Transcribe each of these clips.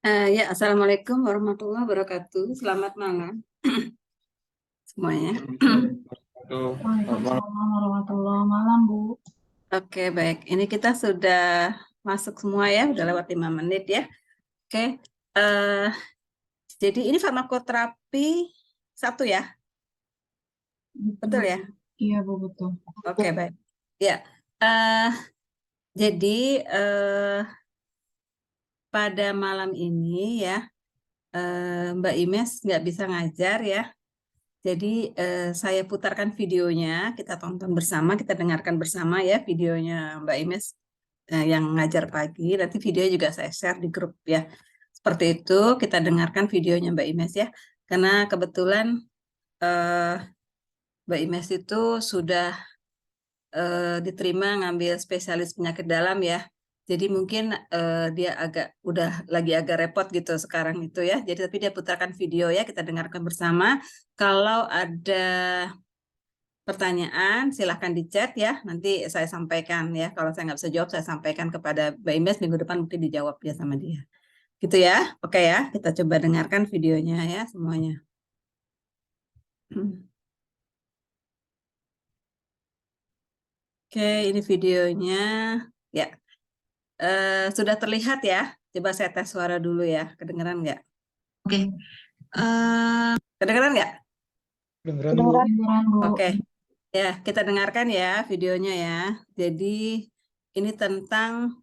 Ya, Assalamualaikum warahmatullahi wabarakatuh. Selamat malam semuanya. Tuh, Waalaikumsalam warahmatullahi malam, Bu. Oke, baik. Ini kita sudah masuk semua ya, udah lewat 5 menit ya. Oke, eh, jadi ini farmakoterapi satu ya, betul Betul. ya? Iya, Bu, betul. Oke, baik. Ya, eh, jadi pada malam ini ya, Mbak Imes nggak bisa ngajar ya. Jadi saya putarkan videonya, kita tonton bersama, kita dengarkan bersama ya videonya Mbak Ines yang ngajar pagi. Nanti video juga saya share di grup ya. Seperti itu, kita dengarkan videonya Mbak Ines ya. Karena kebetulan eh, Mbak Ines itu sudah diterima ngambil spesialis penyakit dalam ya. Jadi mungkin dia lagi agak repot gitu sekarang itu ya. Jadi tapi dia putarkan video ya, kita dengarkan bersama. Kalau ada pertanyaan, silahkan di chat ya. Nanti saya sampaikan ya. Kalau saya nggak bisa jawab, saya sampaikan kepada Mbak Imes minggu depan mungkin dijawab ya sama dia. Gitu ya. Oke ya, kita coba dengarkan videonya ya semuanya. Oke, ini videonya. Ya, sudah terlihat ya. Coba saya tes suara dulu ya. Kedengeran nggak? Oke, Kedengeran nggak? Kedengeran Bu. Kedengeran, Bu. Oke. Ya, kita dengarkan ya videonya ya. Jadi ini tentang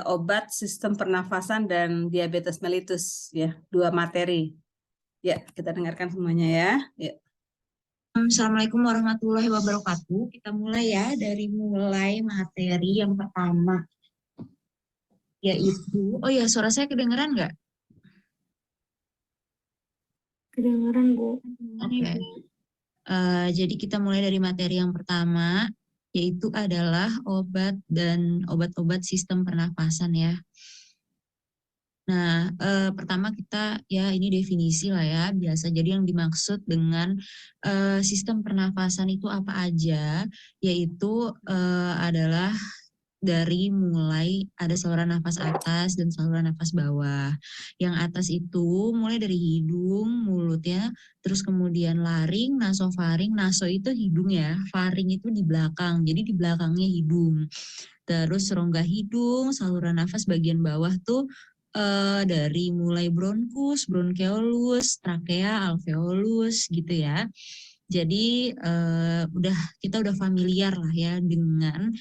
obat sistem pernafasan dan diabetes mellitus ya, dua materi. Ya, kita dengarkan semuanya ya. Ya. Assalamualaikum warahmatullahi wabarakatuh. Kita mulai ya dari mulai materi yang pertama, yaitu, oh ya, suara saya kedengeran nggak? Kedengeran, Bu. Oke. Jadi kita mulai dari materi yang pertama, yaitu adalah obat dan obat-obat sistem pernafasan ya. Nah, pertama kita ya ini definisi lah ya biasa. Jadi yang dimaksud dengan sistem pernafasan itu apa aja, yaitu adalah dari mulai ada saluran nafas atas dan saluran nafas bawah. Yang atas itu mulai dari hidung, mulut ya, terus kemudian laring, nasofaring. Naso itu hidung ya, faring itu di belakang. Jadi di belakangnya hidung. Terus rongga hidung, saluran nafas bagian bawah tuh dari mulai bronkus, bronkeolus, trakea, alveolus gitu ya. Jadi kita udah familiar lah ya dengan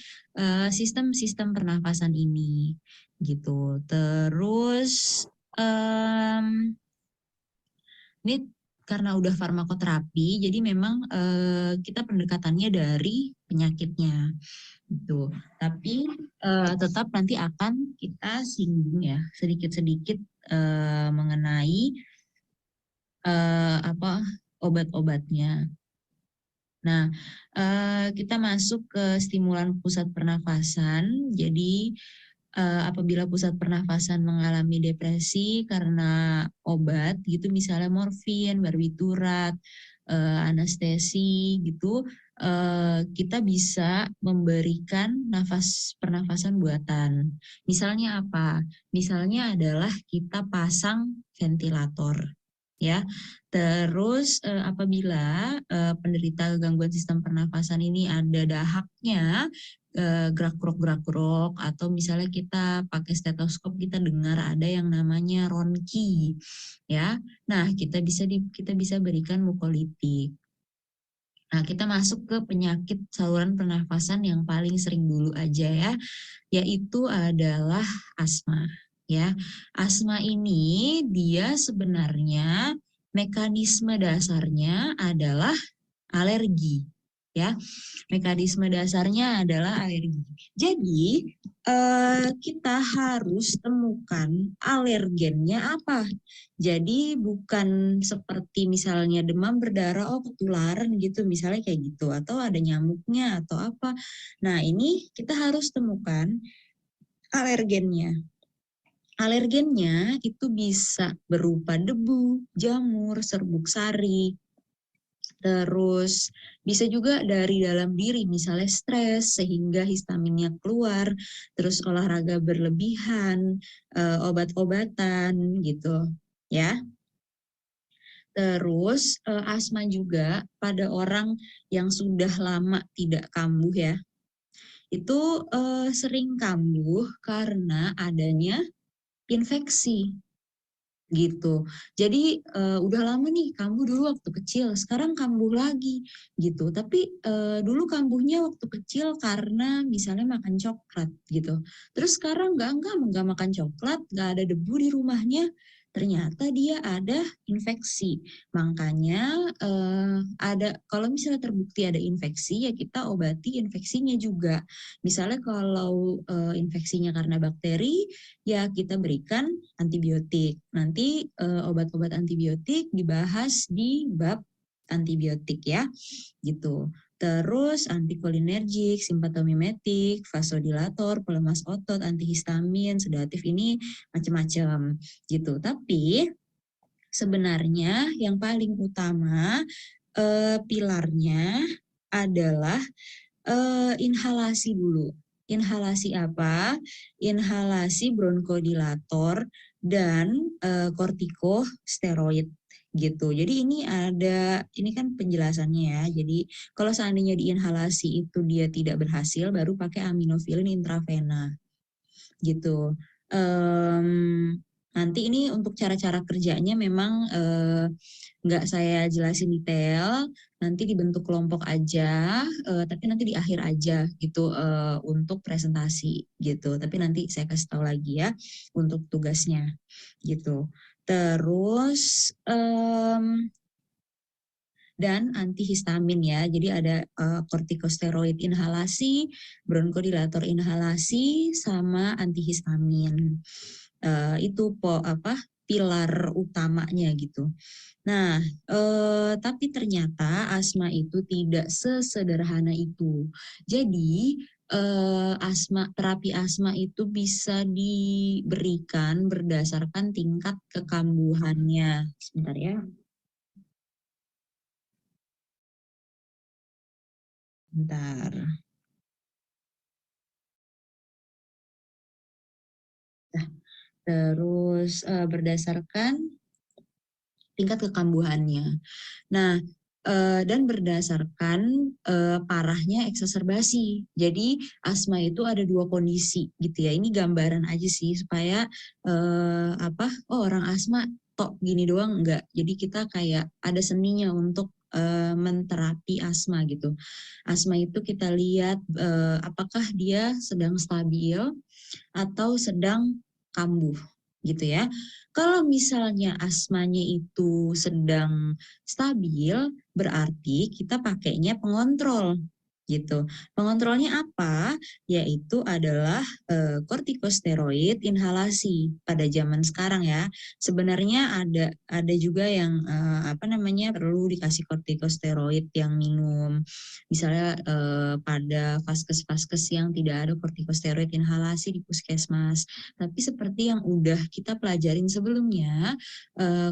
sistem-sistem pernafasan ini gitu. Terus ini karena udah farmakoterapi, jadi memang kita pendekatannya dari penyakitnya gitu. Tapi tetap nanti akan kita singgung ya sedikit-sedikit mengenai apa obat-obatnya. Nah, kita masuk ke stimulan pusat pernafasan. Jadi, apabila pusat pernafasan mengalami depresi karena obat, gitu, misalnya morfin, barbiturat, anestesi, gitu, kita bisa memberikan nafas pernafasan buatan. Misalnya apa? Misalnya adalah kita pasang ventilator, ya. Terus apabila penderita gangguan sistem pernafasan ini ada dahaknya, gerak gerok atau misalnya kita pakai stetoskop kita dengar ada yang namanya ronki, ya. Nah, kita bisa berikan mukoliptik. Nah, kita masuk ke penyakit saluran pernafasan yang paling sering dulu aja ya, yaitu adalah asma. Ya, asma ini dia sebenarnya mekanisme dasarnya adalah alergi. Ya, mekanisme dasarnya adalah alergi. Jadi kita harus temukan alergennya apa. Jadi bukan seperti misalnya demam berdarah, oh ketularan gitu, misalnya kayak gitu, atau ada nyamuknya atau apa. Nah ini kita harus temukan alergennya. Alergennya itu bisa berupa debu, jamur, serbuk sari, Terus bisa juga dari dalam diri, misalnya stres sehingga histaminnya keluar, terus olahraga berlebihan, obat-obatan gitu ya. Terus asma juga pada orang yang sudah lama tidak kambuh ya, itu sering kambuh karena adanya infeksi gitu. Jadi udah lama nih kambuh dulu waktu kecil, sekarang kambuh lagi gitu. Tapi dulu kambuhnya waktu kecil karena misalnya makan coklat gitu. Terus sekarang nggak makan coklat, nggak ada debu di rumahnya. Ternyata dia ada infeksi. Makanya ada kalau misalnya terbukti ada infeksi ya kita obati infeksinya juga. Misalnya kalau infeksinya karena bakteri ya kita berikan antibiotik. Nanti obat-obat antibiotik dibahas di bab antibiotik ya, gitu. Terus antikolinergik, simpatomimetik, vasodilator, pelemas otot, antihistamin, sedatif ini macam-macam gitu. Tapi sebenarnya yang paling utama pilarnya adalah inhalasi dulu. Inhalasi apa? Inhalasi bronkodilator dan kortikosteroid gitu. Jadi ini kan penjelasannya ya. Jadi kalau seandainya diinhalasi itu dia tidak berhasil, baru pakai aminofilin intravena gitu. Nanti ini untuk cara-cara kerjanya memang nggak saya jelasin detail, nanti dibentuk kelompok aja, tapi nanti di akhir aja gitu untuk presentasi gitu. Tapi nanti saya kasih tahu lagi ya untuk tugasnya gitu. Terus dan antihistamin ya. Jadi ada kortikosteroid inhalasi, bronkodilator inhalasi, sama antihistamin. Itu pilar utamanya gitu. Nah, tapi ternyata asma itu tidak sesederhana itu. Jadi terapi asma itu bisa diberikan berdasarkan tingkat kekambuhannya. Sebentar ya. Bentar. Nah, terus berdasarkan tingkat kekambuhannya. Nah, dan berdasarkan parahnya eksaserbasi. Jadi asma itu ada dua kondisi gitu ya. Ini gambaran aja sih supaya orang asma tok gini doang enggak. Jadi kita kayak ada seninya untuk menterapi asma gitu. Asma itu kita lihat apakah dia sedang stabil atau sedang kambuh gitu ya. Kalau misalnya asmanya itu sedang stabil, berarti kita pakainya pengontrol gitu. Pengontrolnya apa? Yaitu adalah kortikosteroid inhalasi pada zaman sekarang ya. Sebenarnya ada juga yang perlu dikasih kortikosteroid yang minum. Misalnya pada vaskes-vaskes yang tidak ada kortikosteroid inhalasi di puskesmas. Tapi seperti yang udah kita pelajarin sebelumnya,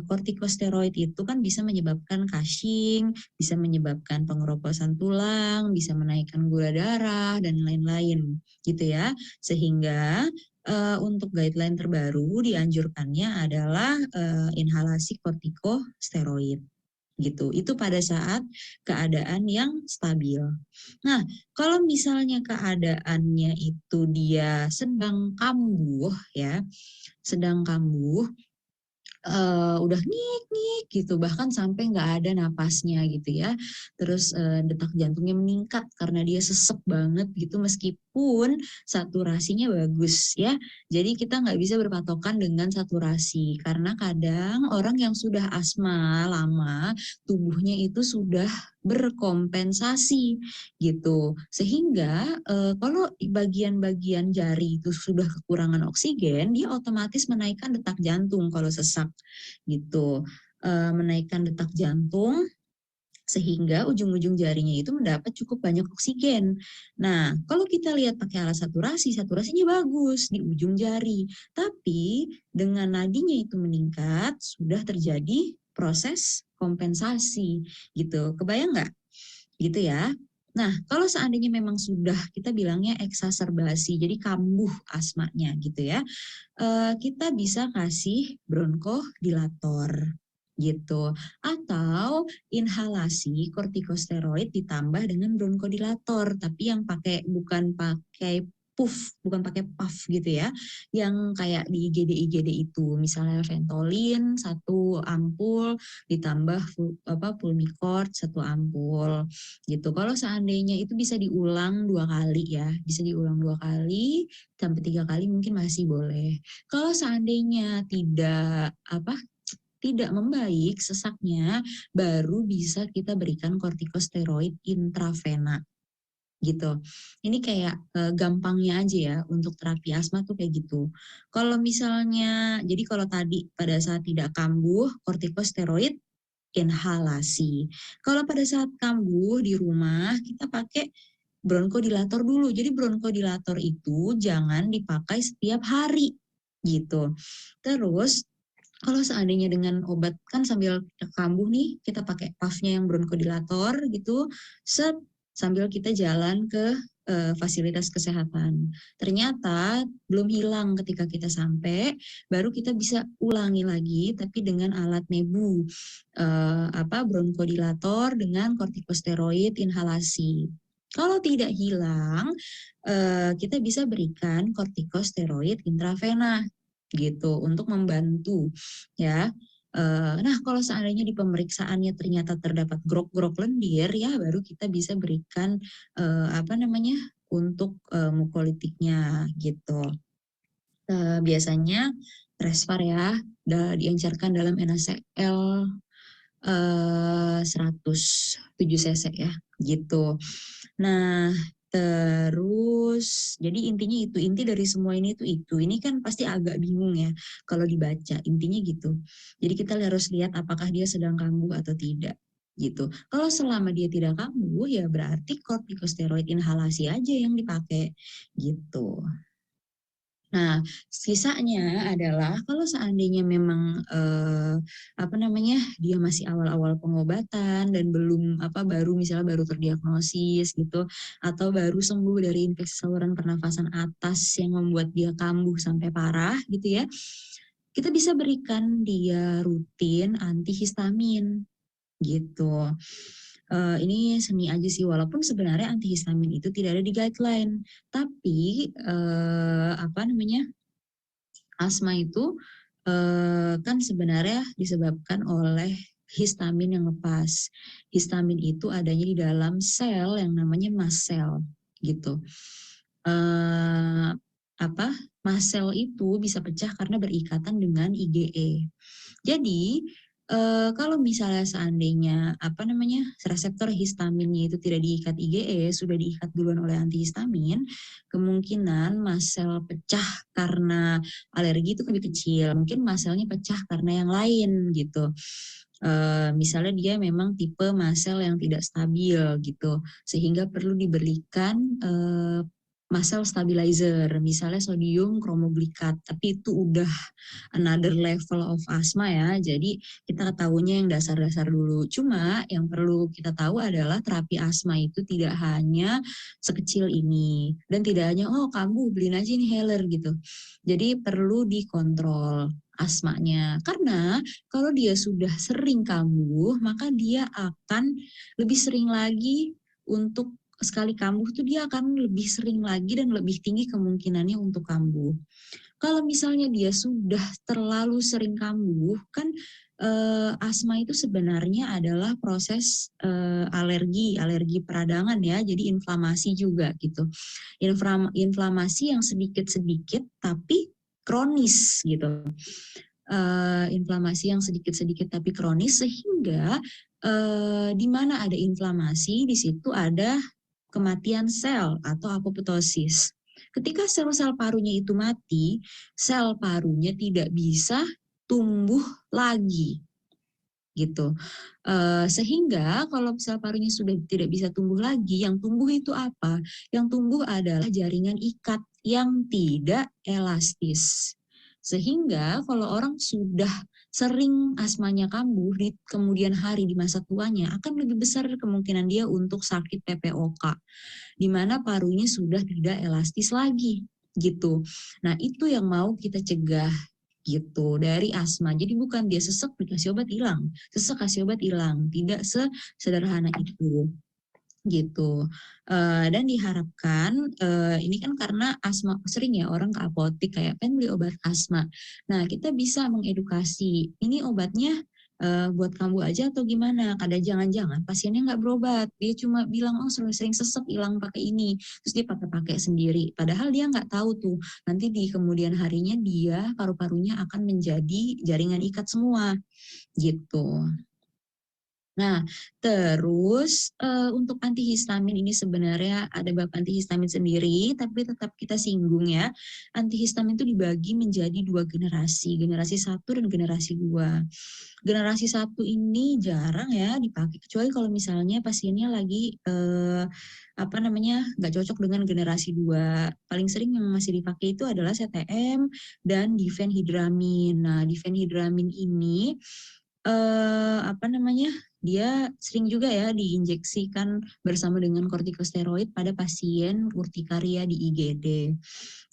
kortikosteroid itu kan bisa menyebabkan Cushing, bisa menyebabkan pengeroposan tulang, bisa menaikkan gula darah, dan lain-lain gitu ya. Sehingga untuk guideline terbaru dianjurkannya adalah inhalasi kortikosteroid gitu. Itu pada saat keadaan yang stabil. Nah, kalau misalnya keadaannya itu dia sedang kambuh ya, sedang kambuh, udah nik gitu, bahkan sampai nggak ada napasnya gitu ya. Terus detak jantungnya meningkat karena dia sesek banget gitu meskipun saturasinya bagus ya. Jadi kita nggak bisa berpatokan dengan saturasi karena kadang orang yang sudah asma lama tubuhnya itu sudah berkompensasi gitu. Sehingga kalau bagian-bagian jari itu sudah kekurangan oksigen, dia otomatis menaikkan detak jantung kalau sesak gitu. Menaikkan detak jantung sehingga ujung-ujung jarinya itu mendapat cukup banyak oksigen. Nah, kalau kita lihat pakai alat saturasi, saturasinya bagus di ujung jari. Tapi dengan nadinya itu meningkat, sudah terjadi proses kompensasi gitu. Kebayang nggak? Gitu ya. Nah, kalau seandainya memang sudah kita bilangnya eksaserbasi, jadi kambuh asmanya gitu ya, kita bisa kasih bronkodilator gitu, atau inhalasi kortikosteroid ditambah dengan bronkodilator, tapi yang bukan pakai puff gitu ya, yang kayak di IGD itu, misalnya Ventolin 1 ampul ditambah Pulmicort 1 ampul gitu. Kalau seandainya itu bisa diulang 2 kali ya, bisa diulang 2 kali sampai 3 kali mungkin masih boleh. Kalau seandainya tidak membaik sesaknya, baru bisa kita berikan kortikosteroid intravena gitu. Ini kayak gampangnya aja ya untuk terapi asma tuh kayak gitu. Kalau misalnya, jadi kalau tadi pada saat tidak kambuh, kortikosteroid inhalasi. Kalau pada saat kambuh di rumah, kita pakai bronkodilator dulu. Jadi bronkodilator itu jangan dipakai setiap hari gitu. Terus kalau seandainya dengan obat kan sambil kambuh nih, kita pakai puffnya yang bronkodilator gitu, sambil kita jalan ke fasilitas kesehatan. Ternyata belum hilang ketika kita sampai, baru kita bisa ulangi lagi, tapi dengan alat nebu, bronkodilator dengan kortikosteroid inhalasi. Kalau tidak hilang, kita bisa berikan kortikosteroid intravena gitu untuk membantu ya. Nah, kalau seandainya di pemeriksaannya ternyata terdapat grok-grok lendir, ya baru kita bisa berikan untuk mukolitiknya gitu. Biasanya Respar ya, diencerkan dalam NaCl 107 cc ya, gitu. Nah, terus, jadi intinya itu, inti dari semua ini itu. Ini kan pasti agak bingung ya kalau dibaca, intinya gitu. Jadi kita harus lihat apakah dia sedang kambuh atau tidak gitu. Kalau selama dia tidak kambuh, ya berarti kortikosteroid inhalasi aja yang dipakai gitu. Nah, sisanya adalah kalau seandainya memang dia masih awal-awal pengobatan dan baru terdiagnosis gitu, atau baru sembuh dari infeksi saluran pernafasan atas yang membuat dia kambuh sampai parah gitu ya, kita bisa berikan dia rutin antihistamin gitu. Ini seni aja sih, walaupun sebenarnya antihistamin itu tidak ada di guideline, tapi asma itu kan sebenarnya disebabkan oleh histamin yang lepas. Histamin itu adanya di dalam sel yang namanya mast cell gitu. Mast cell itu bisa pecah karena berikatan dengan IgE. Jadi kalau misalnya seandainya reseptor histaminnya itu tidak diikat IgE, sudah diikat duluan oleh antihistamin, kemungkinan mast cell pecah karena alergi itu lebih kecil. Mungkin mast cell-nya pecah karena yang lain gitu. Misalnya dia memang tipe mast cell yang tidak stabil gitu, sehingga perlu diberikan mast cell stabilizer, misalnya sodium kromoglikat, tapi itu udah another level of asma ya. Jadi kita tahunya yang dasar-dasar dulu. Cuma yang perlu kita tahu adalah terapi asma itu tidak hanya sekecil ini, dan tidak hanya kambuh beliin aja inhaler gitu. Jadi perlu dikontrol asmanya, karena kalau dia sudah sering kambuh, maka dia akan lebih sering lagi untuk sekali kambuh tuh dia akan lebih sering lagi dan lebih tinggi kemungkinannya untuk kambuh. Kalau misalnya dia sudah terlalu sering kambuh, kan asma itu sebenarnya adalah proses alergi peradangan ya, jadi inflamasi juga gitu. Inflamasi yang sedikit-sedikit tapi kronis gitu. Inflamasi yang sedikit-sedikit tapi kronis, sehingga di mana ada inflamasi, di situ ada kematian sel atau apoptosis. Ketika sel-sel parunya itu mati, sel parunya tidak bisa tumbuh lagi gitu. Sehingga kalau sel parunya sudah tidak bisa tumbuh lagi, yang tumbuh itu apa? Yang tumbuh adalah jaringan ikat yang tidak elastis. Sehingga kalau orang sudah sering asmanya kambuh di kemudian hari di masa tuanya, akan lebih besar kemungkinan dia untuk sakit PPOK, di mana parunya sudah tidak elastis lagi gitu. Nah, itu yang mau kita cegah gitu dari asma. Jadi bukan dia sesek dikasih obat hilang, sesek kasih obat hilang, tidak sesederhana itu gitu. Dan diharapkan ini kan karena asma sering ya orang ke apotik kayak pengen beli obat asma. Nah, kita bisa mengedukasi ini obatnya buat kambuh aja atau gimana. Kadang jangan-jangan pasiennya nggak berobat, dia cuma bilang oh sering-sering sesek hilang pakai ini, terus dia pakai sendiri. Padahal dia nggak tahu tuh nanti di kemudian harinya dia paru-parunya akan menjadi jaringan ikat semua gitu. Nah, terus untuk antihistamin ini sebenarnya ada bab antihistamin sendiri, tapi tetap kita singgung ya. Antihistamin itu dibagi menjadi 2 generasi, generasi 1 dan generasi 2. Generasi 1 ini jarang ya dipakai, kecuali kalau misalnya pasiennya lagi nggak cocok dengan generasi 2. Paling sering yang masih dipakai itu adalah CTM dan difenhidramin. Nah, difenhidramin ini dia sering juga ya diinjeksikan bersama dengan kortikosteroid pada pasien urtikaria di IGD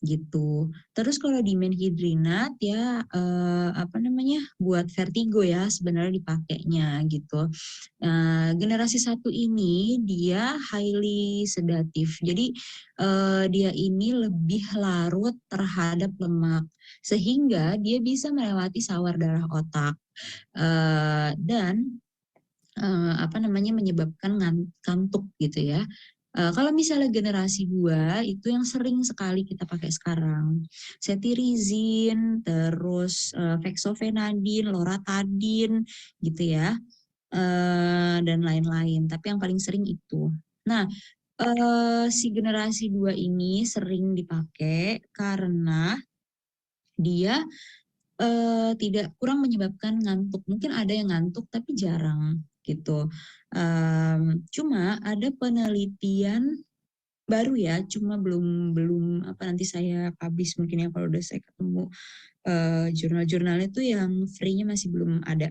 gitu. Terus kalau dimenhidrinat ya buat vertigo ya sebenarnya dipakainya gitu. Generasi 1 ini dia highly sedatif. Jadi dia ini lebih larut terhadap lemak sehingga dia bisa melewati sawar darah otak. Dan menyebabkan kantuk gitu ya. Kalau misalnya generasi 2 itu yang sering sekali kita pakai sekarang, cetirizine, terus fexofenadin, loratadin gitu ya, dan lain-lain. Tapi yang paling sering itu. Nah, si generasi 2 ini sering dipakai karena dia tidak kurang menyebabkan ngantuk. Mungkin ada yang ngantuk tapi jarang gitu. Cuma ada penelitian baru ya, cuma belum nanti saya publish mungkin ya kalau udah saya ketemu jurnal-jurnalnya itu yang free-nya masih belum ada.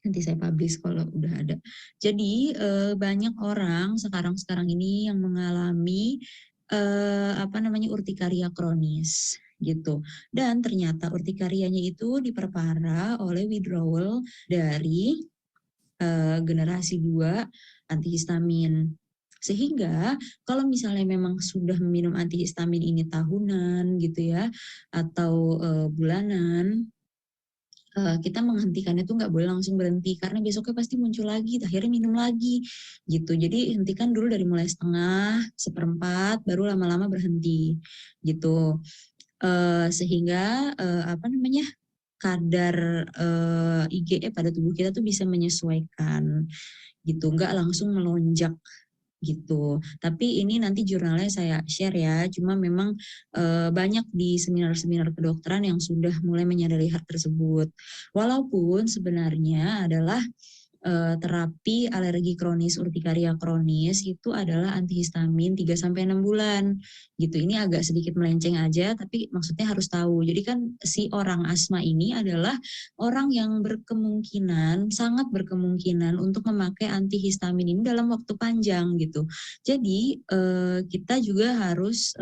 Nanti saya publish kalau udah ada. Jadi banyak orang sekarang ini yang mengalami urtikaria kronis gitu. Dan ternyata urtikarianya itu diperparah oleh withdrawal dari generasi 2 antihistamin. Sehingga kalau misalnya memang sudah minum antihistamin ini tahunan gitu ya atau bulanan, kita menghentikannya tuh nggak boleh langsung berhenti karena besoknya pasti muncul lagi, akhirnya minum lagi gitu. Jadi hentikan dulu dari mulai setengah, seperempat, baru lama-lama berhenti gitu. Sehingga kadar IgE pada tubuh kita tuh bisa menyesuaikan gitu, nggak langsung melonjak gitu. Tapi ini nanti jurnalnya saya share ya. Cuma memang banyak di seminar-seminar kedokteran yang sudah mulai menyadari hal tersebut. Walaupun sebenarnya adalah terapi alergi kronis, urtikaria kronis itu adalah antihistamin 3-6 bulan gitu. Ini agak sedikit melenceng aja, tapi maksudnya harus tahu. Jadi kan si orang asma ini adalah orang yang sangat berkemungkinan untuk memakai antihistamin ini dalam waktu panjang gitu. Jadi kita juga harus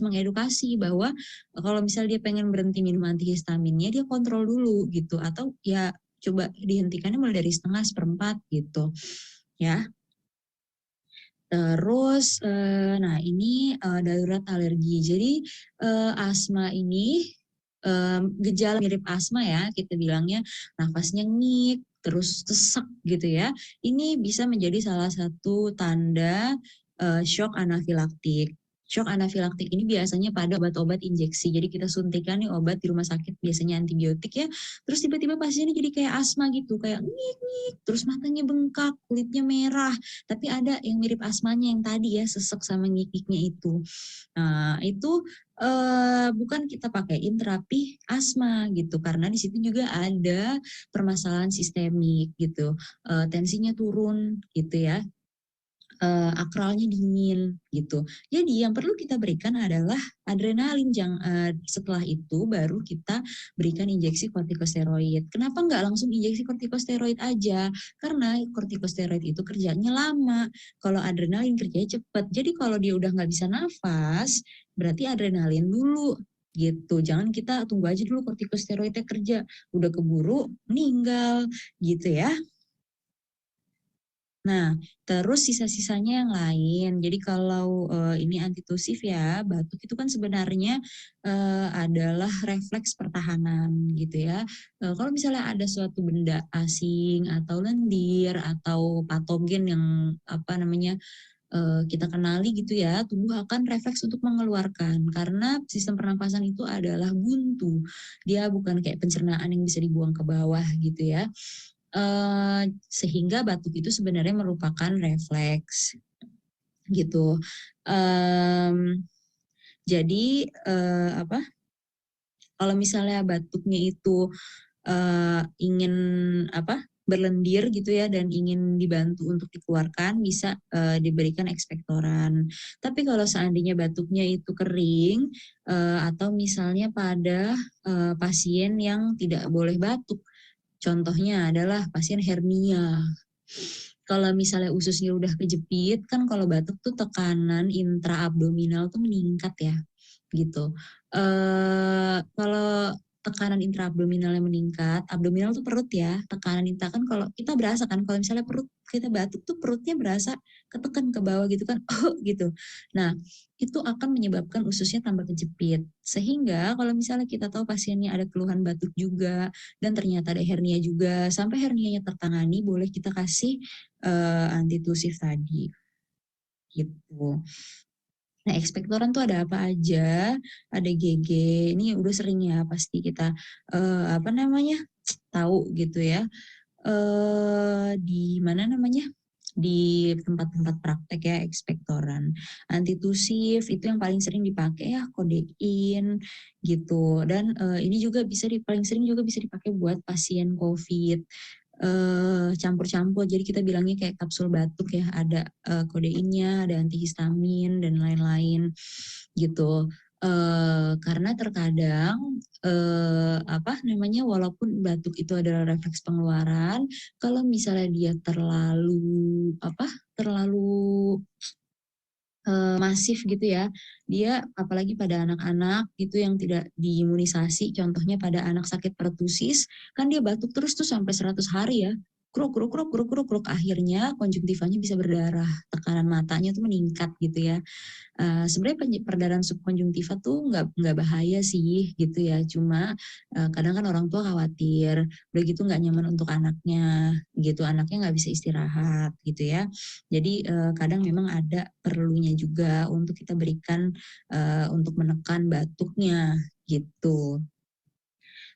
mengedukasi bahwa kalau misalnya dia pengen berhenti minum antihistaminnya, dia kontrol dulu gitu. Atau ya coba dihentikannya mulai dari setengah, seperempat gitu ya. Terus nah ini darurat alergi. Jadi asma ini gejala mirip asma ya, kita bilangnya nafasnya ngik, terus sesak gitu ya. Ini bisa menjadi salah satu tanda shock anafilaktik. Shock anafilaktik ini biasanya pada obat-obat injeksi. Jadi kita suntikan nih obat di rumah sakit, biasanya antibiotik ya. Terus tiba-tiba pasiennya jadi kayak asma gitu, kayak ngik-ngik, terus matanya bengkak, kulitnya merah. Tapi ada yang mirip asmanya yang tadi ya, sesek sama ngik-ngiknya itu. Nah, itu bukan kita pakaiin terapi asma gitu, karena di situ juga ada permasalahan sistemik gitu, tensinya turun gitu ya. akralnya dingin gitu. Jadi yang perlu kita berikan adalah adrenalin. Setelah itu baru kita berikan injeksi kortikosteroid. Kenapa nggak langsung injeksi kortikosteroid aja? Karena kortikosteroid itu kerjanya lama. Kalau adrenalin kerjanya cepat. Jadi kalau dia udah nggak bisa nafas, berarti adrenalin dulu gitu. Jangan kita tunggu aja dulu kortikosteroidnya kerja. Udah keburu meninggal gitu ya. Nah, terus sisa-sisanya yang lain. Jadi kalau ini antitusif ya, batuk itu kan sebenarnya adalah refleks pertahanan gitu ya. Kalau misalnya ada suatu benda asing atau lendir atau patogen yang apa namanya kita kenali gitu ya, tubuh akan refleks untuk mengeluarkan karena sistem pernapasan itu adalah buntu. Dia bukan kayak pencernaan yang bisa dibuang ke bawah gitu ya. Sehingga batuk itu sebenarnya merupakan refleks gitu. Jadi apa? Kalau misalnya batuknya itu ingin apa? Berlendir gitu ya dan ingin dibantu untuk dikeluarkan bisa diberikan ekspektoran. Tapi kalau seandainya batuknya itu kering atau misalnya pada pasien yang tidak boleh batuk. Contohnya adalah pasien hernia. Kalau misalnya ususnya udah kejepit, kan kalau batuk tuh tekanan intraabdominal tuh meningkat ya, gitu. Kalau tekanan intraabdominalnya meningkat, abdominal tuh perut ya, tekanan intra kan kalau kita berasa kan, kalau misalnya perut kita batuk tuh perutnya berasa ketekan ke bawah gitu kan, gitu. Nah, itu akan menyebabkan ususnya tambah kejepit. Sehingga kalau misalnya kita tahu pasiennya ada keluhan batuk juga, dan ternyata ada hernia juga, sampai hernianya tertangani, boleh kita kasih antitusif tadi gitu. Nah, ekspektoran tuh ada apa aja? Ada GG. Ini udah sering ya pasti kita apa namanya? Tahu gitu ya. Di mana namanya? Di tempat-tempat praktek ya ekspektoran. Antitusif itu yang paling sering dipakai ya kodein gitu. Dan ini juga paling sering juga bisa dipakai buat pasien COVID. Campur-campur, jadi kita bilangnya kayak kapsul batuk ya, ada kodeinnya, ada antihistamin dan lain-lain gitu. Karena terkadang apa namanya, walaupun batuk itu adalah refleks pengeluaran, kalau misalnya dia terlalu masif gitu ya, dia apalagi pada anak-anak gitu yang tidak diimunisasi, contohnya pada anak sakit pertusis, kan dia batuk terus tuh sampai 100 hari ya, kruk kruk kruk kruk kruk kruk, akhirnya konjungtivanya bisa berdarah, tekanan matanya tuh meningkat gitu ya. Sebenarnya perdarahan subkonjungtiva tuh nggak bahaya sih gitu ya, cuma kadang kan orang tua khawatir, udah gitu nggak nyaman untuk anaknya gitu, anaknya nggak bisa istirahat gitu ya. Jadi kadang memang ada perlunya juga untuk kita berikan untuk menekan batuknya gitu.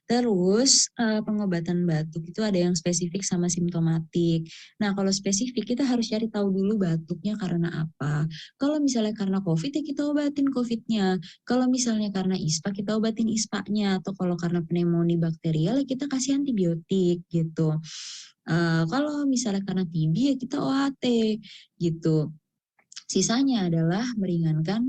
Terus pengobatan batuk itu ada yang spesifik sama simptomatik. Nah, kalau spesifik kita harus cari tahu dulu batuknya karena apa. Kalau misalnya karena COVID ya kita obatin COVID-nya. Kalau misalnya karena ISPA kita obatin ISPA-nya. Atau kalau karena pneumonia bakterial ya kita kasih antibiotik gitu. Kalau misalnya karena TB ya kita OAT gitu. Sisanya adalah meringankan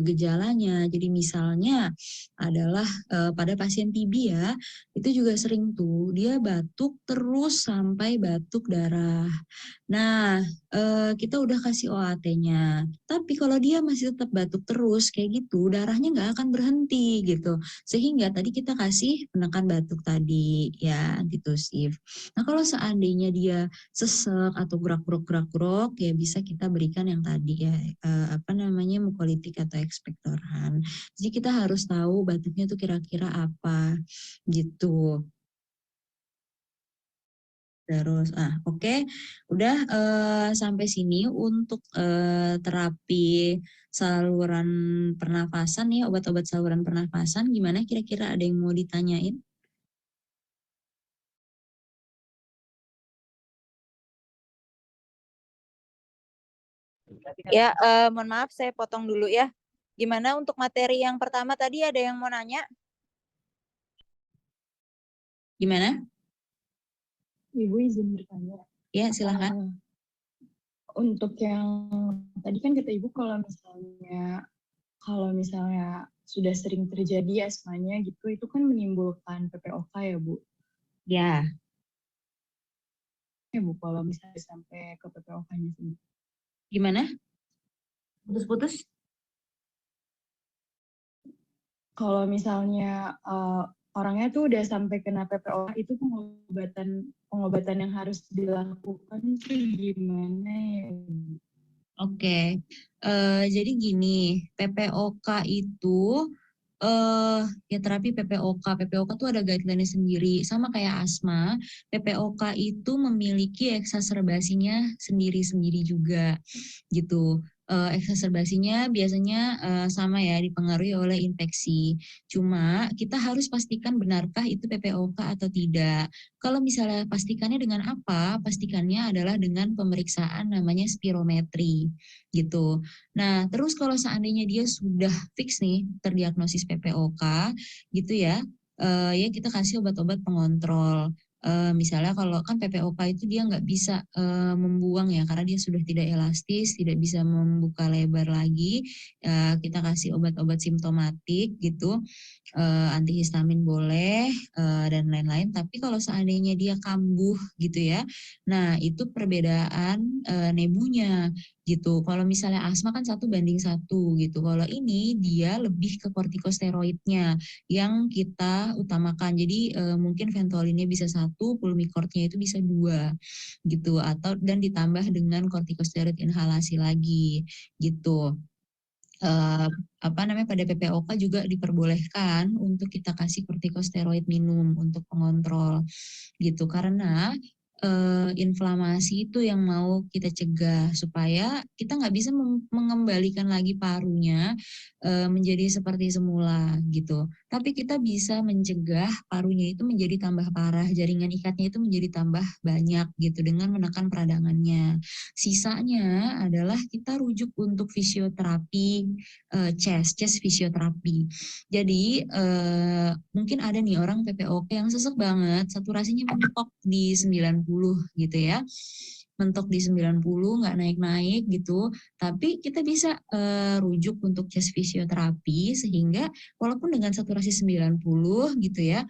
gejalanya. Jadi misalnya adalah pada pasien TB ya, itu juga sering tuh dia batuk terus sampai batuk darah. Nah, kita udah kasih OAT-nya. Tapi kalau dia masih tetap batuk terus kayak gitu, darahnya nggak akan berhenti gitu. Sehingga tadi kita kasih penekan batuk tadi ya, antitusif. Nah, kalau seandainya dia sesek atau gerak-gerok ya bisa kita berikan yang tadi ya apa namanya, mukolitik atau ekspektoran. Jadi kita harus tahu batuknya tuh kira-kira apa gitu. Terus oke. Udah sampai sini untuk terapi saluran pernafasan ya, obat-obat saluran pernafasan. Gimana kira-kira, ada yang mau ditanyain? Ya, mohon maaf saya potong dulu ya. Gimana untuk materi yang pertama tadi, ada yang mau nanya? Gimana? Ibu izin bertanya. Ya, silakan. Untuk yang tadi kan kata Ibu kalau misalnya sudah sering terjadi asmanya gitu, itu kan menimbulkan PPOK ya Bu. Ya, Ya Bu, kalau misalnya sampai ke PPOK-nya sendiri. gimana? Putus-putus? Kalau misalnya orangnya tuh udah sampai kena PPOK, itu pengobatan yang harus dilakukan tuh gimana ya Bu? Oke, jadi gini, PPOK itu ya terapi PPOK. PPOK tuh ada guideline sendiri, sama kayak asma. PPOK itu memiliki eksaserbasinya sendiri-sendiri juga, gitu. Eksaserbasinya biasanya sama ya, dipengaruhi oleh infeksi. Cuma kita harus pastikan benarkah itu PPOK atau tidak. Kalau misalnya pastikannya dengan apa? Pastikannya adalah dengan pemeriksaan namanya spirometri, gitu. Nah, terus kalau seandainya dia sudah fix nih terdiagnosis PPOK, gitu ya, ya kita kasih obat-obat pengontrol. Misalnya kalau kan PPOK itu dia nggak bisa membuang ya, karena dia sudah tidak elastis, tidak bisa membuka lebar lagi. Kita kasih obat-obat simptomatik gitu, antihistamin boleh dan lain-lain. Tapi kalau seandainya dia kambuh gitu ya, nah itu perbedaan nebunya gitu. Kalau misalnya asma kan 1:1 gitu. Kalau ini dia lebih ke kortikosteroidnya yang kita utamakan. Jadi mungkin Ventolinnya bisa 1, Pulmicort-nya itu bisa 2 gitu. Atau dan ditambah dengan kortikosteroid inhalasi lagi gitu. Apa namanya, pada PPOK juga diperbolehkan untuk kita kasih kortikosteroid minum untuk pengontrol gitu, karena inflamasi itu yang mau kita cegah supaya kita nggak bisa mengembalikan lagi parunya menjadi seperti semula gitu. Tapi kita bisa mencegah parunya itu menjadi tambah parah, jaringan ikatnya itu menjadi tambah banyak gitu dengan menekan peradangannya. Sisanya adalah kita rujuk untuk fisioterapi chest fisioterapi. Jadi mungkin ada nih orang PPOK yang sesek banget, saturasinya mentok di 90 gitu ya. Mentok di 90, nggak naik-naik gitu. Tapi kita bisa rujuk untuk chest fisioterapi sehingga walaupun dengan saturasi 90 gitu ya,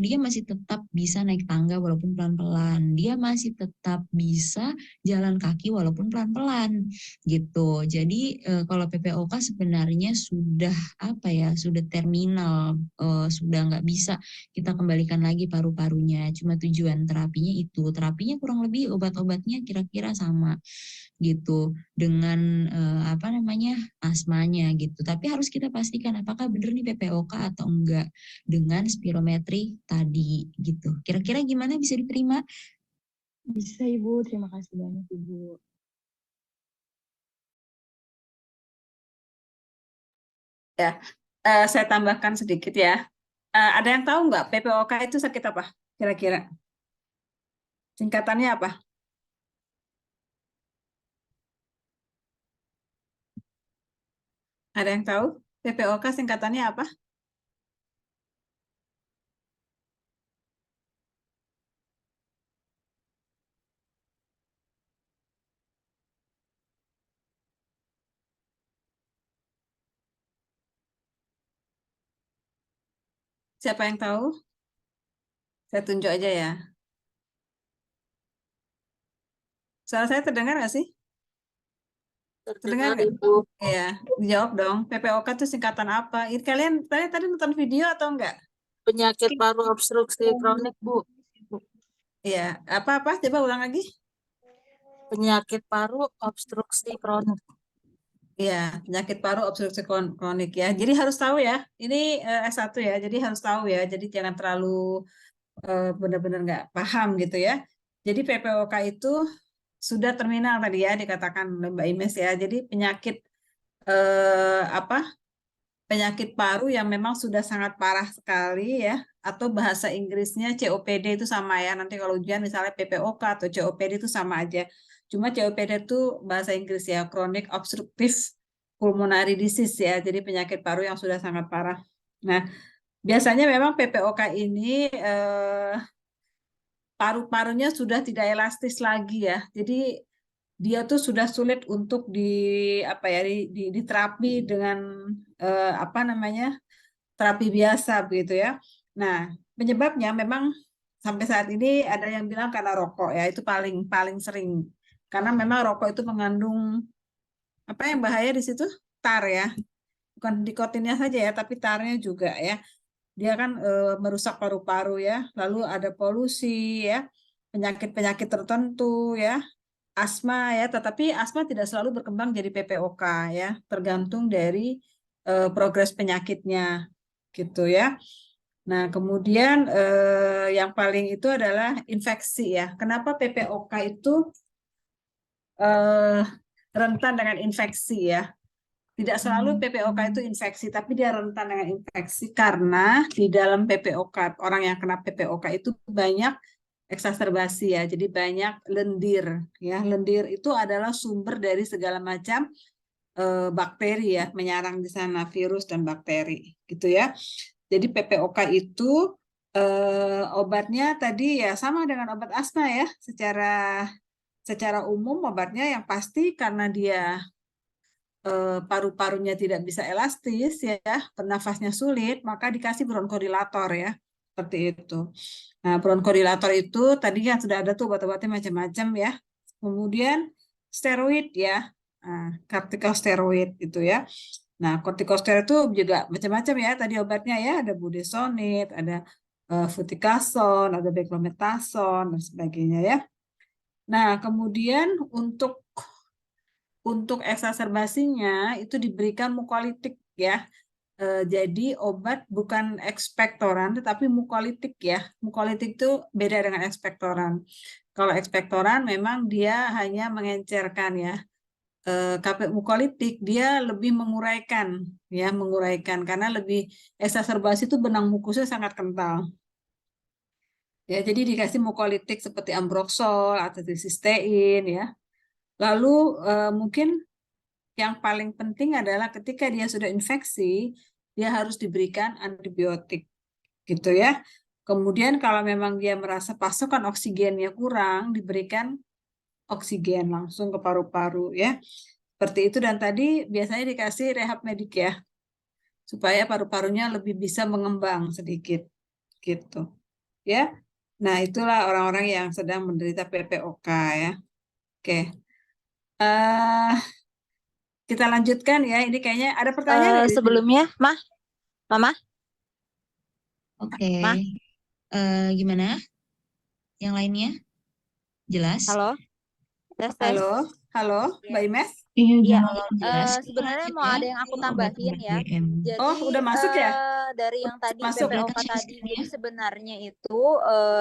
dia masih tetap bisa naik tangga walaupun pelan-pelan. Dia masih tetap bisa jalan kaki walaupun pelan-pelan gitu. Jadi kalau PPOK sebenarnya sudah apa ya, sudah terminal, sudah nggak bisa kita kembalikan lagi paru-parunya. Cuma tujuan terapinya itu, terapinya kurang lebih obat-obatnya kira-kira sama gitu dengan apa namanya, asmanya gitu. Tapi harus kita pastikan apakah benar nih PPOK atau enggak dengan spirometri tadi gitu. Kira-kira gimana, bisa diterima? Bisa Ibu, terima kasih banyak Ibu. Ya, saya tambahkan sedikit ya. Ada yang tahu nggak PPOK itu sakit apa? Kira-kira singkatannya apa? Ada yang tahu PPOK singkatannya apa? Siapa yang tahu? Saya tunjuk aja ya. Suara saya terdengar nggak sih? Terdengar nggak? Iya, dijawab dong. PPOK itu singkatan apa? Ini kalian tadi nonton video atau enggak? Penyakit paru obstruksi kronik, Bu. Iya, apa-apa? Coba ulang lagi. Penyakit paru obstruksi kronik. Iya, penyakit paru obstruksi kronik ya. Jadi harus tahu ya. Ini S1 ya, jadi harus tahu ya. Jadi jangan terlalu benar-benar nggak paham gitu ya. Jadi PPOK itu sudah terminal tadi ya dikatakan oleh Mbak Ines ya. Jadi penyakit apa? Penyakit paru yang memang sudah sangat parah sekali ya, atau bahasa Inggrisnya COPD itu sama ya. Nanti kalau ujian misalnya PPOK atau COPD itu sama aja. Cuma COPD itu bahasa Inggris ya, Chronic Obstructive Pulmonary Disease ya. Jadi penyakit paru yang sudah sangat parah. Nah, biasanya memang PPOK ini paru-parunya sudah tidak elastis lagi ya. Jadi dia tuh sudah sulit untuk diterapi dengan terapi biasa begitu ya. Nah, penyebabnya memang sampai saat ini ada yang bilang karena rokok ya, itu paling paling sering. Karena memang rokok itu mengandung apa yang bahaya di situ? Tar ya. Bukan nikotinnya saja ya, tapi tarnya juga ya. Dia kan merusak paru-paru ya. Lalu ada polusi ya, penyakit-penyakit tertentu ya, asma ya. Tetapi asma tidak selalu berkembang jadi PPOK ya, tergantung dari progres penyakitnya gitu ya. Nah, kemudian yang paling itu adalah infeksi ya. Kenapa PPOK itu rentan dengan infeksi ya? Tidak selalu PPOK itu infeksi, tapi dia rentan dengan infeksi karena di dalam PPOK, orang yang kena PPOK itu banyak eksaserbasi ya, jadi banyak lendir ya. Lendir itu adalah sumber dari segala macam bakteri ya, menyerang di sana virus dan bakteri gitu ya. Jadi PPOK itu obatnya tadi ya sama dengan obat asma ya, secara umum obatnya yang pasti karena dia paru-parunya tidak bisa elastis ya, bernafasnya sulit, maka dikasih bronkodilator ya, seperti itu. Nah, bronkodilator itu tadi kan sudah ada tuh obat-obatnya macam-macam ya. Kemudian steroid ya, kortikosteroid itu ya. Nah, kortikosteroid itu juga macam-macam ya. Tadi obatnya ya ada budesonid, ada fluticasone, ada beclomethasone dan sebagainya ya. Nah, kemudian untuk eksaserbasinya itu diberikan mukolitik ya. Jadi obat bukan ekspektoran tetapi mukolitik ya. Mukolitik itu beda dengan ekspektoran. Kalau ekspektoran memang dia hanya mengencerkan ya. Mukolitik dia lebih menguraikan ya, menguraikan karena lebih eksaserbasi itu benang mukusnya sangat kental. Ya, jadi dikasih mukolitik seperti ambroxol atau cysteine ya. Lalu mungkin yang paling penting adalah ketika dia sudah infeksi, dia harus diberikan antibiotik, gitu ya. Kemudian kalau memang dia merasa pasokan oksigennya kurang, diberikan oksigen langsung ke paru-paru ya. Seperti itu dan tadi biasanya dikasih rehab medik ya, supaya paru-parunya lebih bisa mengembang sedikit, gitu. Ya. Nah, itulah orang-orang yang sedang menderita PPOK ya. Oke. Kita lanjutkan ya. Ini kayaknya ada pertanyaan nggak di sini? Sebelumnya, Mama, Oke. Ma? Gimana? Yang lainnya? Jelas? Halo, tes. Halo, Mbak Imes? Iya, Kalau jelas, kita sebenarnya lanjut mau ya ada yang aku ke tambahin obat-obat ya. DM. Jadi udah masuk ya? dari yang tadi Masuk. PPOK Silakan tadi, share jadi screen-nya. sebenarnya itu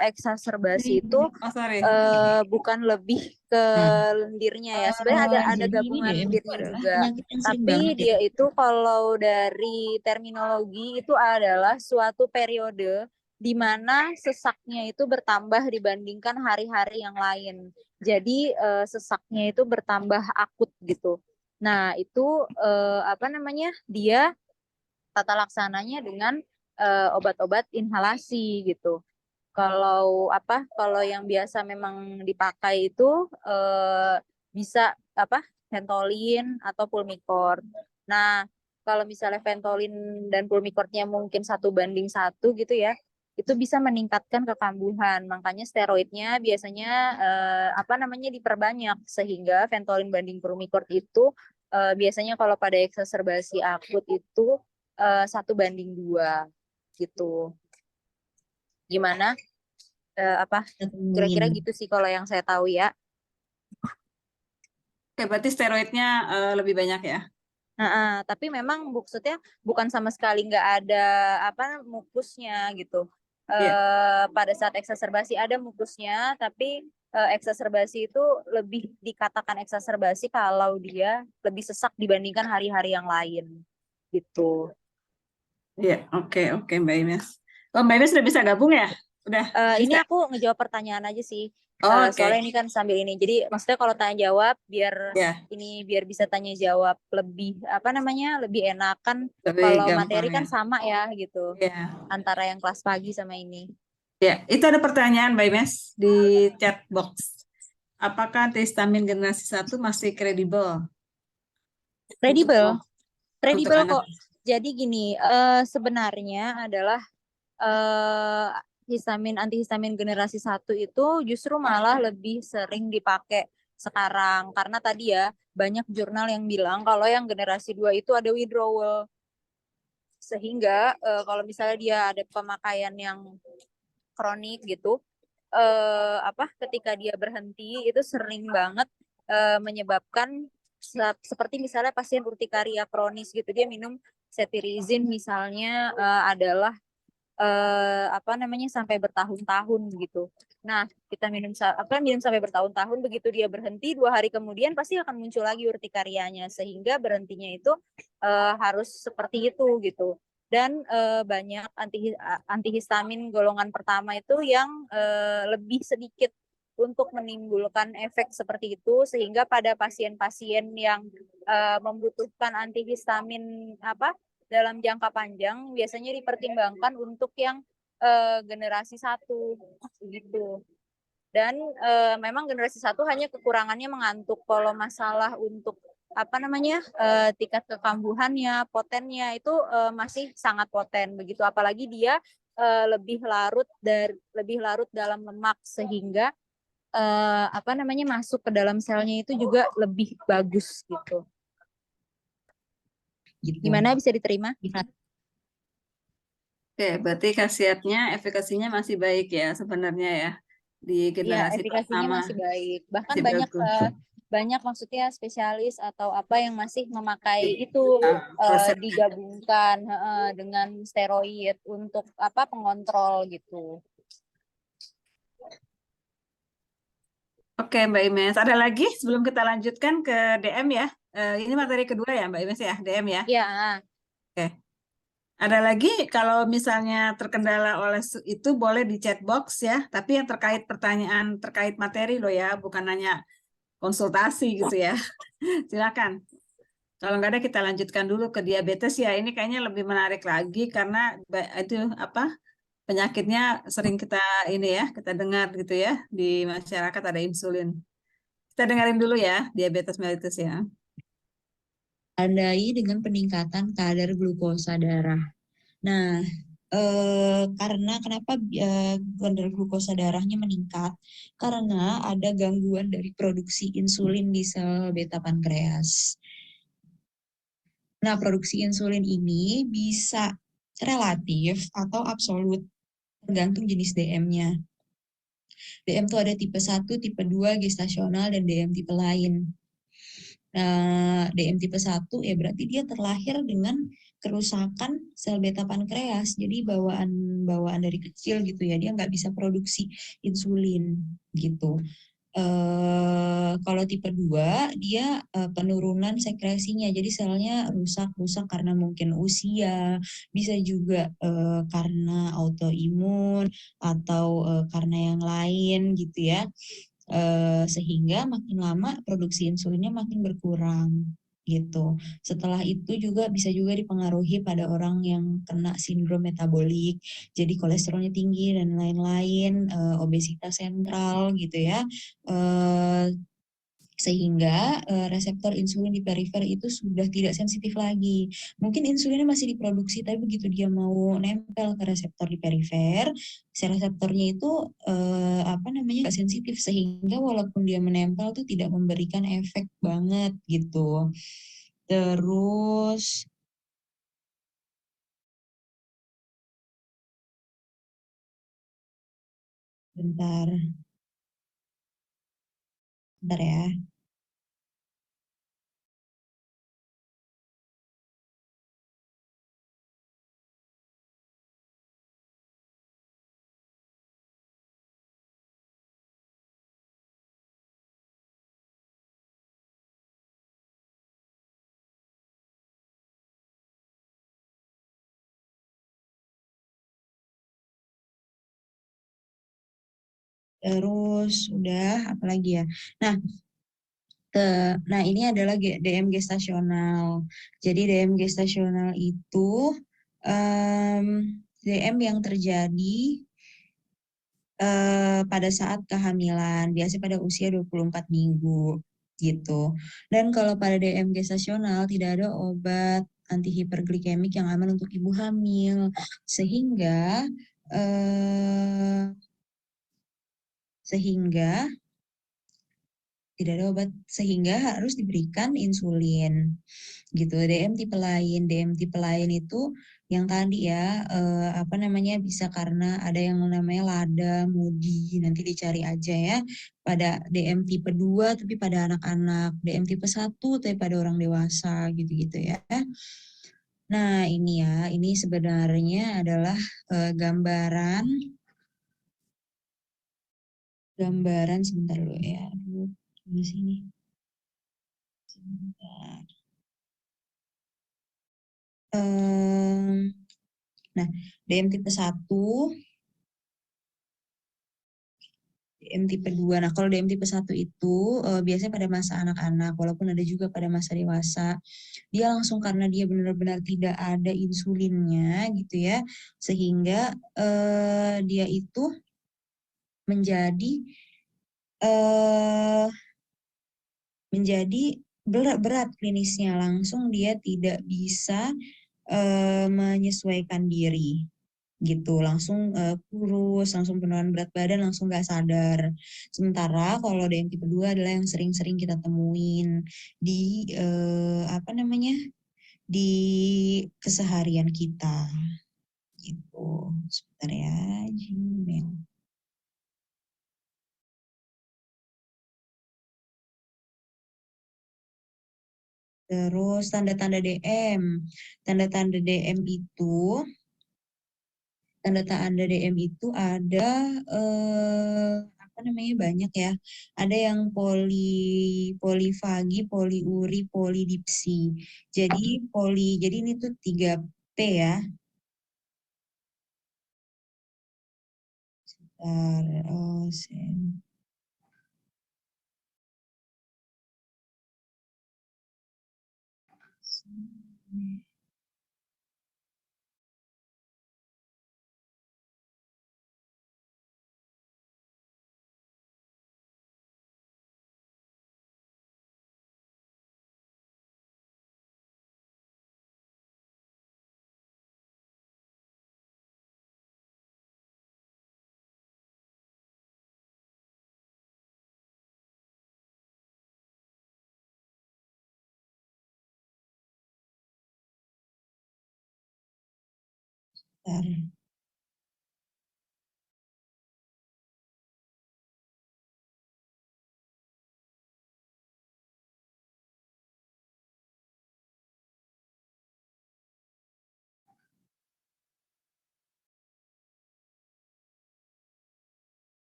eksaserbasi itu Oh, sorry. bukan lebih ke Nah, lendirnya ya. Sebenarnya ada jadi ini gabungan DM itu lendirnya adalah juga. penyakit yang sering Tapi banget ya. dia itu kalau dari terminologi itu adalah suatu periode di mana sesaknya itu bertambah dibandingkan hari-hari yang lain. Jadi sesaknya itu bertambah akut gitu. Nah, itu dia tata laksananya dengan obat-obat inhalasi gitu. Kalau yang biasa memang dipakai itu bisa Ventolin atau Pulmicort. Nah, kalau misalnya Ventolin dan Pulmicort-nya mungkin 1:1 gitu ya, itu bisa meningkatkan kekambuhan. Makanya steroidnya biasanya diperbanyak sehingga Ventolin banding Pulmicort itu biasanya kalau pada eksaserbasi akut itu 1:2 gitu. Gimana? Kira-kira gitu sih kalau yang saya tahu ya. Oke, berarti steroidnya lebih banyak ya? Tapi memang maksudnya bukan sama sekali nggak ada mukusnya gitu. Pada saat eksaserbasi ada mukusnya, tapi eksaserbasi itu lebih dikatakan eksaserbasi kalau dia lebih sesak dibandingkan hari-hari yang lain gitu. Iya, oke Mbak Imes. Oh, Mbak Imes sudah bisa gabung ya? Udah Ini bisa? aku ngejawab pertanyaan aja sih. Oke. Soalnya ini kan sambil ini. Jadi maksudnya kalau tanya jawab biar Ya, biar bisa tanya jawab lebih lebih enakan. lebih Kalau gampang materi kan ya. sama ya gitu. Ya. Antara yang kelas pagi sama ini. Ya, itu ada pertanyaan Mbak Imes di chat box. apakah antihistamin generasi 1 masih kredibel Kredibel, untuk kredibel anak? kok. Jadi gini, sebenarnya adalah antihistamin generasi 1 itu justru malah lebih sering dipakai sekarang karena tadi ya banyak jurnal yang bilang kalau yang generasi 2 itu ada withdrawal. Sehingga kalau misalnya dia ada pemakaian yang kronik gitu, ketika dia berhenti itu sering banget menyebabkan seperti misalnya pasien urtikaria kronis gitu, dia minum cetirizine misalnya adalah sampai bertahun-tahun gitu. Nah, kita minum sampai bertahun-tahun, begitu dia berhenti 2 hari kemudian pasti akan muncul lagi urtikarianya, sehingga berhentinya itu harus seperti itu gitu. Dan banyak antihistamin golongan pertama itu yang lebih sedikit untuk menimbulkan efek seperti itu, sehingga pada pasien-pasien yang membutuhkan antihistamin dalam jangka panjang biasanya dipertimbangkan untuk yang generasi 1 gitu. Dan memang generasi 1 hanya kekurangannya mengantuk. Kalau masalah untuk tingkat kekambuhannya, potennya itu masih sangat poten begitu. Apalagi dia lebih larut dalam lemak, sehingga masuk ke dalam selnya itu juga lebih bagus gitu. Gitu. Gimana, bisa diterima? Oke, berarti khasiatnya, efikasinya masih baik ya sebenarnya ya di Iya, generasi efikasinya pertama. masih baik. Bahkan Masih banyak bagus. banyak maksudnya spesialis atau apa yang masih memakai itu Resep. digabungkan dengan steroid untuk pengontrol gitu. Oke, Mbak Imes. Ada lagi sebelum kita lanjutkan ke DM ya? Ini materi kedua ya, Mbak Imes ya, DM ya? Iya. Oke. Ada lagi kalau misalnya terkendala oleh itu boleh di chat box ya, tapi yang terkait pertanyaan terkait materi loh ya, bukan hanya konsultasi gitu ya. Silakan. Kalau nggak ada kita lanjutkan dulu ke diabetes ya. Ini kayaknya lebih menarik lagi karena itu penyakitnya sering kita dengar gitu ya di masyarakat ada insulin. Kita dengerin dulu ya diabetes mellitus ya. Tandai dengan peningkatan kadar glukosa darah. Nah, karena kenapa kadar glukosa darahnya meningkat? Karena ada gangguan dari produksi insulin di sel beta pankreas. Nah, produksi insulin ini bisa relatif atau absolut, tergantung jenis DM-nya. DM itu ada tipe 1, tipe 2, gestasional, dan DM tipe lain. Nah, DM tipe 1 ya berarti dia terlahir dengan kerusakan sel beta pankreas. Jadi bawaan dari kecil gitu ya, dia nggak bisa produksi insulin gitu. Kalau tipe 2 dia penurunan sekresinya, jadi selnya rusak karena mungkin usia, bisa juga karena autoimun atau karena yang lain gitu ya. Sehingga makin lama produksi insulinnya makin berkurang gitu. Setelah itu juga bisa juga dipengaruhi pada orang yang kena sindrom metabolik, jadi kolesterolnya tinggi dan lain-lain, obesitas sentral gitu ya, sehingga reseptor insulin di perifer itu sudah tidak sensitif lagi. Mungkin insulinnya masih diproduksi, tapi begitu dia mau nempel ke reseptor di perifer, si reseptornya itu nggak sensitif, sehingga walaupun dia menempel tuh tidak memberikan efek banget gitu. Terus bentar ya. Terus udah apa lagi ya? Nah, ini adalah DM gestasional. Jadi DM gestasional itu DM yang terjadi pada saat kehamilan, biasanya pada usia 24 minggu gitu. Dan kalau pada DM gestasional tidak ada obat anti hiperglikemik yang aman untuk ibu hamil, sehingga eh, sehingga tidak ada obat, sehingga harus diberikan insulin gitu. DM tipe lain itu yang tadi ya, apa namanya, bisa karena ada yang namanya LADA, MUDI, nanti dicari aja ya. Pada DM tipe 2 tapi pada anak-anak, DM tipe 1 tapi pada orang dewasa gitu-gitu ya. Nah ini ya, ini sebenarnya adalah gambaran sebentar dulu ya. Aduh, di sini. Sebentar. Nah, DM tipe 1, DM tipe 2. Nah, kalau DM tipe 1 itu biasanya pada masa anak-anak, walaupun ada juga pada masa dewasa. Dia langsung karena dia benar-benar tidak ada insulinnya gitu ya, sehingga dia itu menjadi eh, berat klinisnya, langsung dia tidak bisa menyesuaikan diri gitu, langsung kurus, langsung penurunan berat badan, langsung gak sadar. Sementara kalau DM tipe 2 adalah yang sering-sering kita temuin di apa namanya, di keseharian kita gitu. Sebentar ya, Gmail. Terus tanda-tanda DM. Tanda-tanda DM itu tanda-tanda DM itu ada apa namanya, banyak ya. Ada yang polifagi, poliuri, polidipsi. Jadi ini tuh 3P ya. Sebentar, sebentar.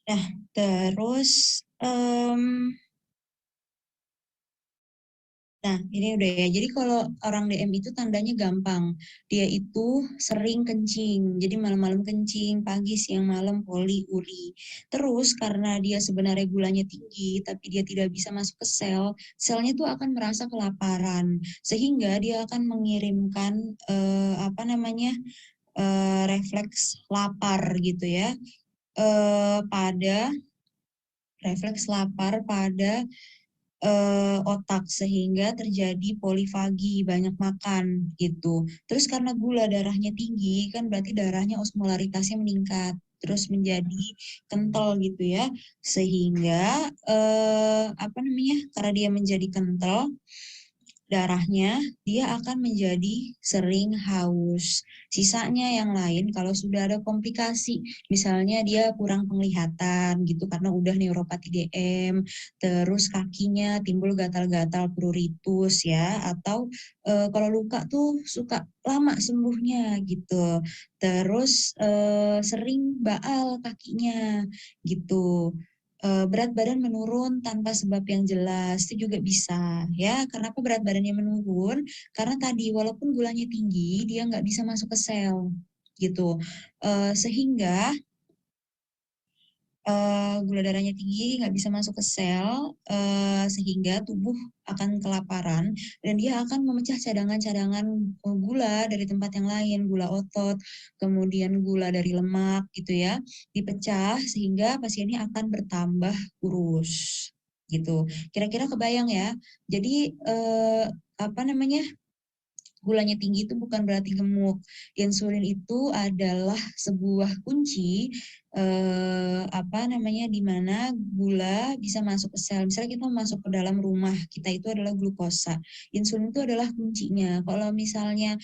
Nah, terus nah, ini udah ya. Jadi kalau orang DM itu tandanya gampang. Dia itu sering kencing. Jadi malam-malam kencing, pagi, siang, malam, poli, uri. Terus karena dia sebenarnya gulanya tinggi, tapi dia tidak bisa masuk ke sel, selnya tuh akan merasa kelaparan. Sehingga dia akan mengirimkan apa namanya, refleks lapar gitu ya. Pada refleks lapar pada otak, sehingga terjadi polifagi, banyak makan gitu. Terus karena gula darahnya tinggi kan berarti darahnya osmolaritasnya meningkat, terus menjadi kental gitu ya, sehingga apa namanya, karena dia menjadi kental darahnya, dia akan menjadi sering haus. Sisanya yang lain kalau sudah ada komplikasi, misalnya dia kurang penglihatan gitu karena udah neuropati DM, terus kakinya timbul gatal-gatal pruritus ya, atau kalau luka tuh suka lama sembuhnya gitu. Terus sering baal kakinya gitu. Berat badan menurun tanpa sebab yang jelas itu juga bisa ya. Kenapa berat badannya menurun? Karena tadi walaupun gulanya tinggi dia nggak bisa masuk ke sel gitu. Sehingga gula darahnya tinggi, nggak bisa masuk ke sel, sehingga tubuh akan kelaparan dan dia akan memecah cadangan-cadangan gula dari tempat yang lain, gula otot, kemudian gula dari lemak gitu ya, dipecah sehingga pasiennya akan bertambah kurus gitu. Kira-kira kebayang ya. Jadi apa namanya? Gulanya tinggi itu bukan berarti gemuk. Insulin itu adalah sebuah kunci apa namanya di mana gula bisa masuk ke sel. Misalnya kita masuk ke dalam rumah kita itu adalah glukosa. Insulin itu adalah kuncinya. Kalau misalnya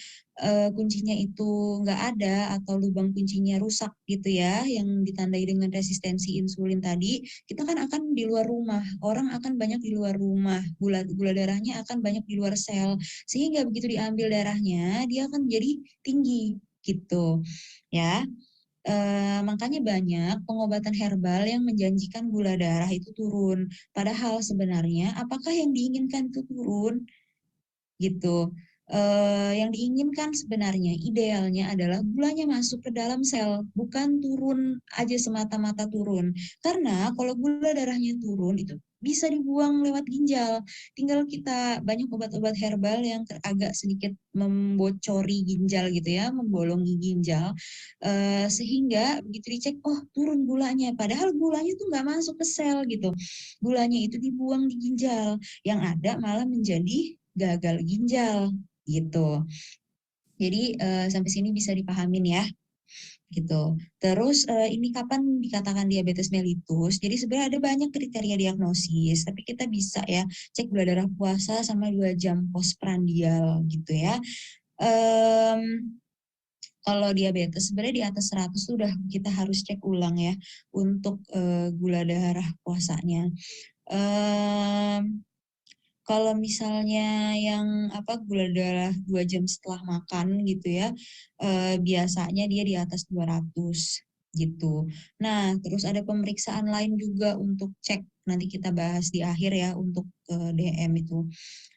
kuncinya itu nggak ada atau lubang kuncinya rusak gitu ya, yang ditandai dengan resistensi insulin tadi, kita kan akan di luar rumah. Orang akan banyak di luar rumah. Gula darahnya akan banyak di luar sel sehingga begitu diambil darahnya dia akan jadi tinggi gitu ya. Makanya banyak pengobatan herbal yang menjanjikan gula darah itu turun, padahal sebenarnya apakah yang diinginkan itu turun gitu. Yang diinginkan sebenarnya idealnya adalah gulanya masuk ke dalam sel, bukan turun aja semata-mata turun. Karena kalau gula darahnya turun itu bisa dibuang lewat ginjal. Tinggal kita banyak obat-obat herbal yang agak sedikit membocori ginjal gitu ya, membolongi ginjal, sehingga begitu dicek, oh turun gulanya. Padahal gulanya tuh nggak masuk ke sel gitu. Gulanya itu dibuang di ginjal, yang ada malah menjadi gagal ginjal gitu. Jadi sampai sini bisa dipahamin ya gitu. Terus ini kapan dikatakan diabetes mellitus? Jadi sebenarnya ada banyak kriteria diagnosis, tapi kita bisa ya cek gula darah puasa sama 2 jam postprandial gitu ya. Kalau diabetes sebenarnya di atas 100 tuh udah kita harus cek ulang ya untuk gula darah puasanya. Kalau misalnya yang gula darah 2 jam setelah makan gitu ya, biasanya dia di atas 200 gitu. Nah, terus ada pemeriksaan lain juga untuk cek, nanti kita bahas di akhir ya untuk DM itu.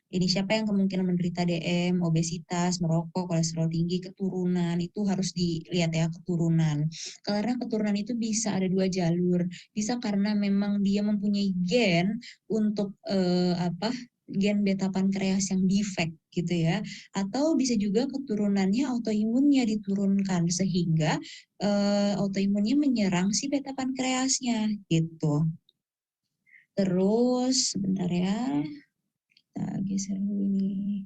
Ini siapa yang kemungkinan menderita DM, obesitas, merokok, kolesterol tinggi, keturunan, itu harus dilihat ya keturunan. Karena keturunan itu bisa ada 2 jalur. Bisa karena memang dia mempunyai gen untuk gen beta pankreas yang defect gitu ya, atau bisa juga keturunannya autoimunnya diturunkan sehingga autoimunnya menyerang si beta pankreasnya gitu. Terus sebentar ya, kita geser dulu ini.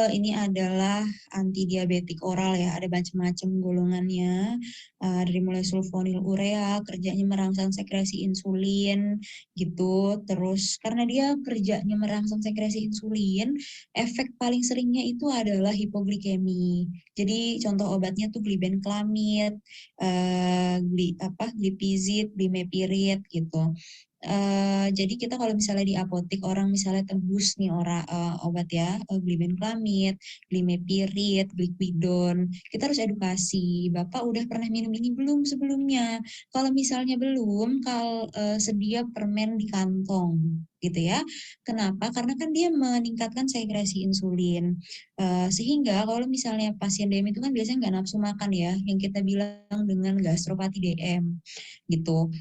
Ini adalah antidiabetik oral ya, ada macam-macam golongannya, dari mulai sulfonylurea, kerjanya merangsang sekresi insulin gitu. Terus karena dia kerjanya merangsang sekresi insulin, efek paling seringnya itu adalah hipoglikemi. Jadi contoh obatnya tuh glibenclamid, glipizid, glimepirid gitu. Jadi kita kalau misalnya di apotek orang misalnya tebus nih obat ya, glibenclamid, glimepirid, glipidon, kita harus edukasi. Bapak udah pernah minum ini belum sebelumnya? Kalau misalnya belum, sedia permen di kantong gitu ya. Kenapa? Karena kan dia meningkatkan sekresi insulin. Sehingga kalau misalnya pasien DM itu kan biasanya nggak nafsu makan ya, yang kita bilang dengan gastropati DM gitu.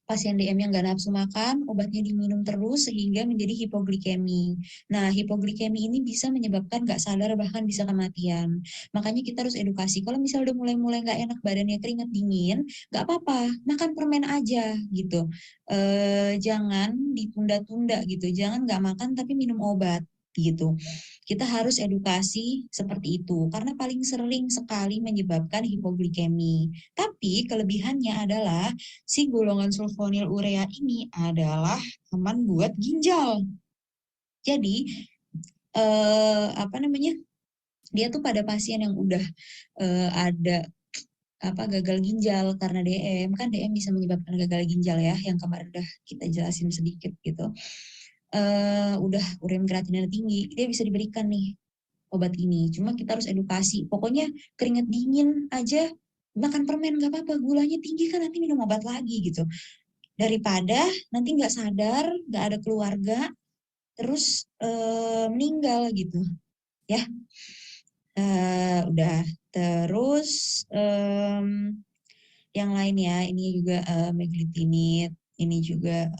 Pasien DM yang nggak nafsu makan, obatnya diminum terus sehingga menjadi hipoglikemi. Nah, hipoglikemi ini bisa menyebabkan nggak sadar bahkan bisa kematian. Makanya kita harus edukasi. Kalau misalnya udah mulai-mulai nggak enak badannya, keringat dingin, nggak apa-apa, makan permen aja gitu. Jangan ditunda-tunda gitu. Jangan nggak makan tapi minum obat gitu. Kita harus edukasi seperti itu karena paling sering sekali menyebabkan hipoglikemi. Tapi kelebihannya adalah si golongan sulfonylurea ini adalah aman buat ginjal. Jadi dia tuh pada pasien yang udah ada gagal ginjal karena DM, kan DM bisa menyebabkan gagal ginjal ya, yang kemarin udah kita jelasin sedikit gitu. Udah urin kreatinina tinggi, dia bisa diberikan nih obat ini. Cuma kita harus edukasi. Pokoknya keringat dingin aja makan permen nggak apa-apa, gulanya tinggi kan nanti minum obat lagi gitu. Daripada nanti nggak sadar, nggak ada keluarga, terus meninggal gitu ya. Udah terus yang lain ya, ini juga meglitinid, ini juga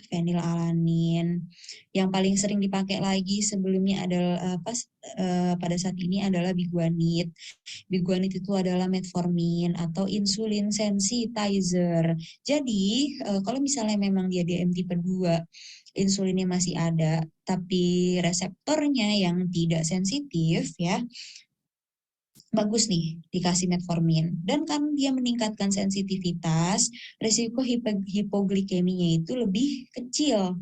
fenilalanin. Yang paling sering dipakai lagi sebelumnya adalah pada saat ini adalah biguanid. Biguanid itu adalah metformin atau insulin sensitizer. Jadi kalau misalnya memang dia DM tipe 2, insulinnya masih ada, tapi reseptornya yang tidak sensitif ya, bagus nih dikasih metformin. Dan kan dia meningkatkan sensitivitas, risiko hipoglikeminya itu lebih kecil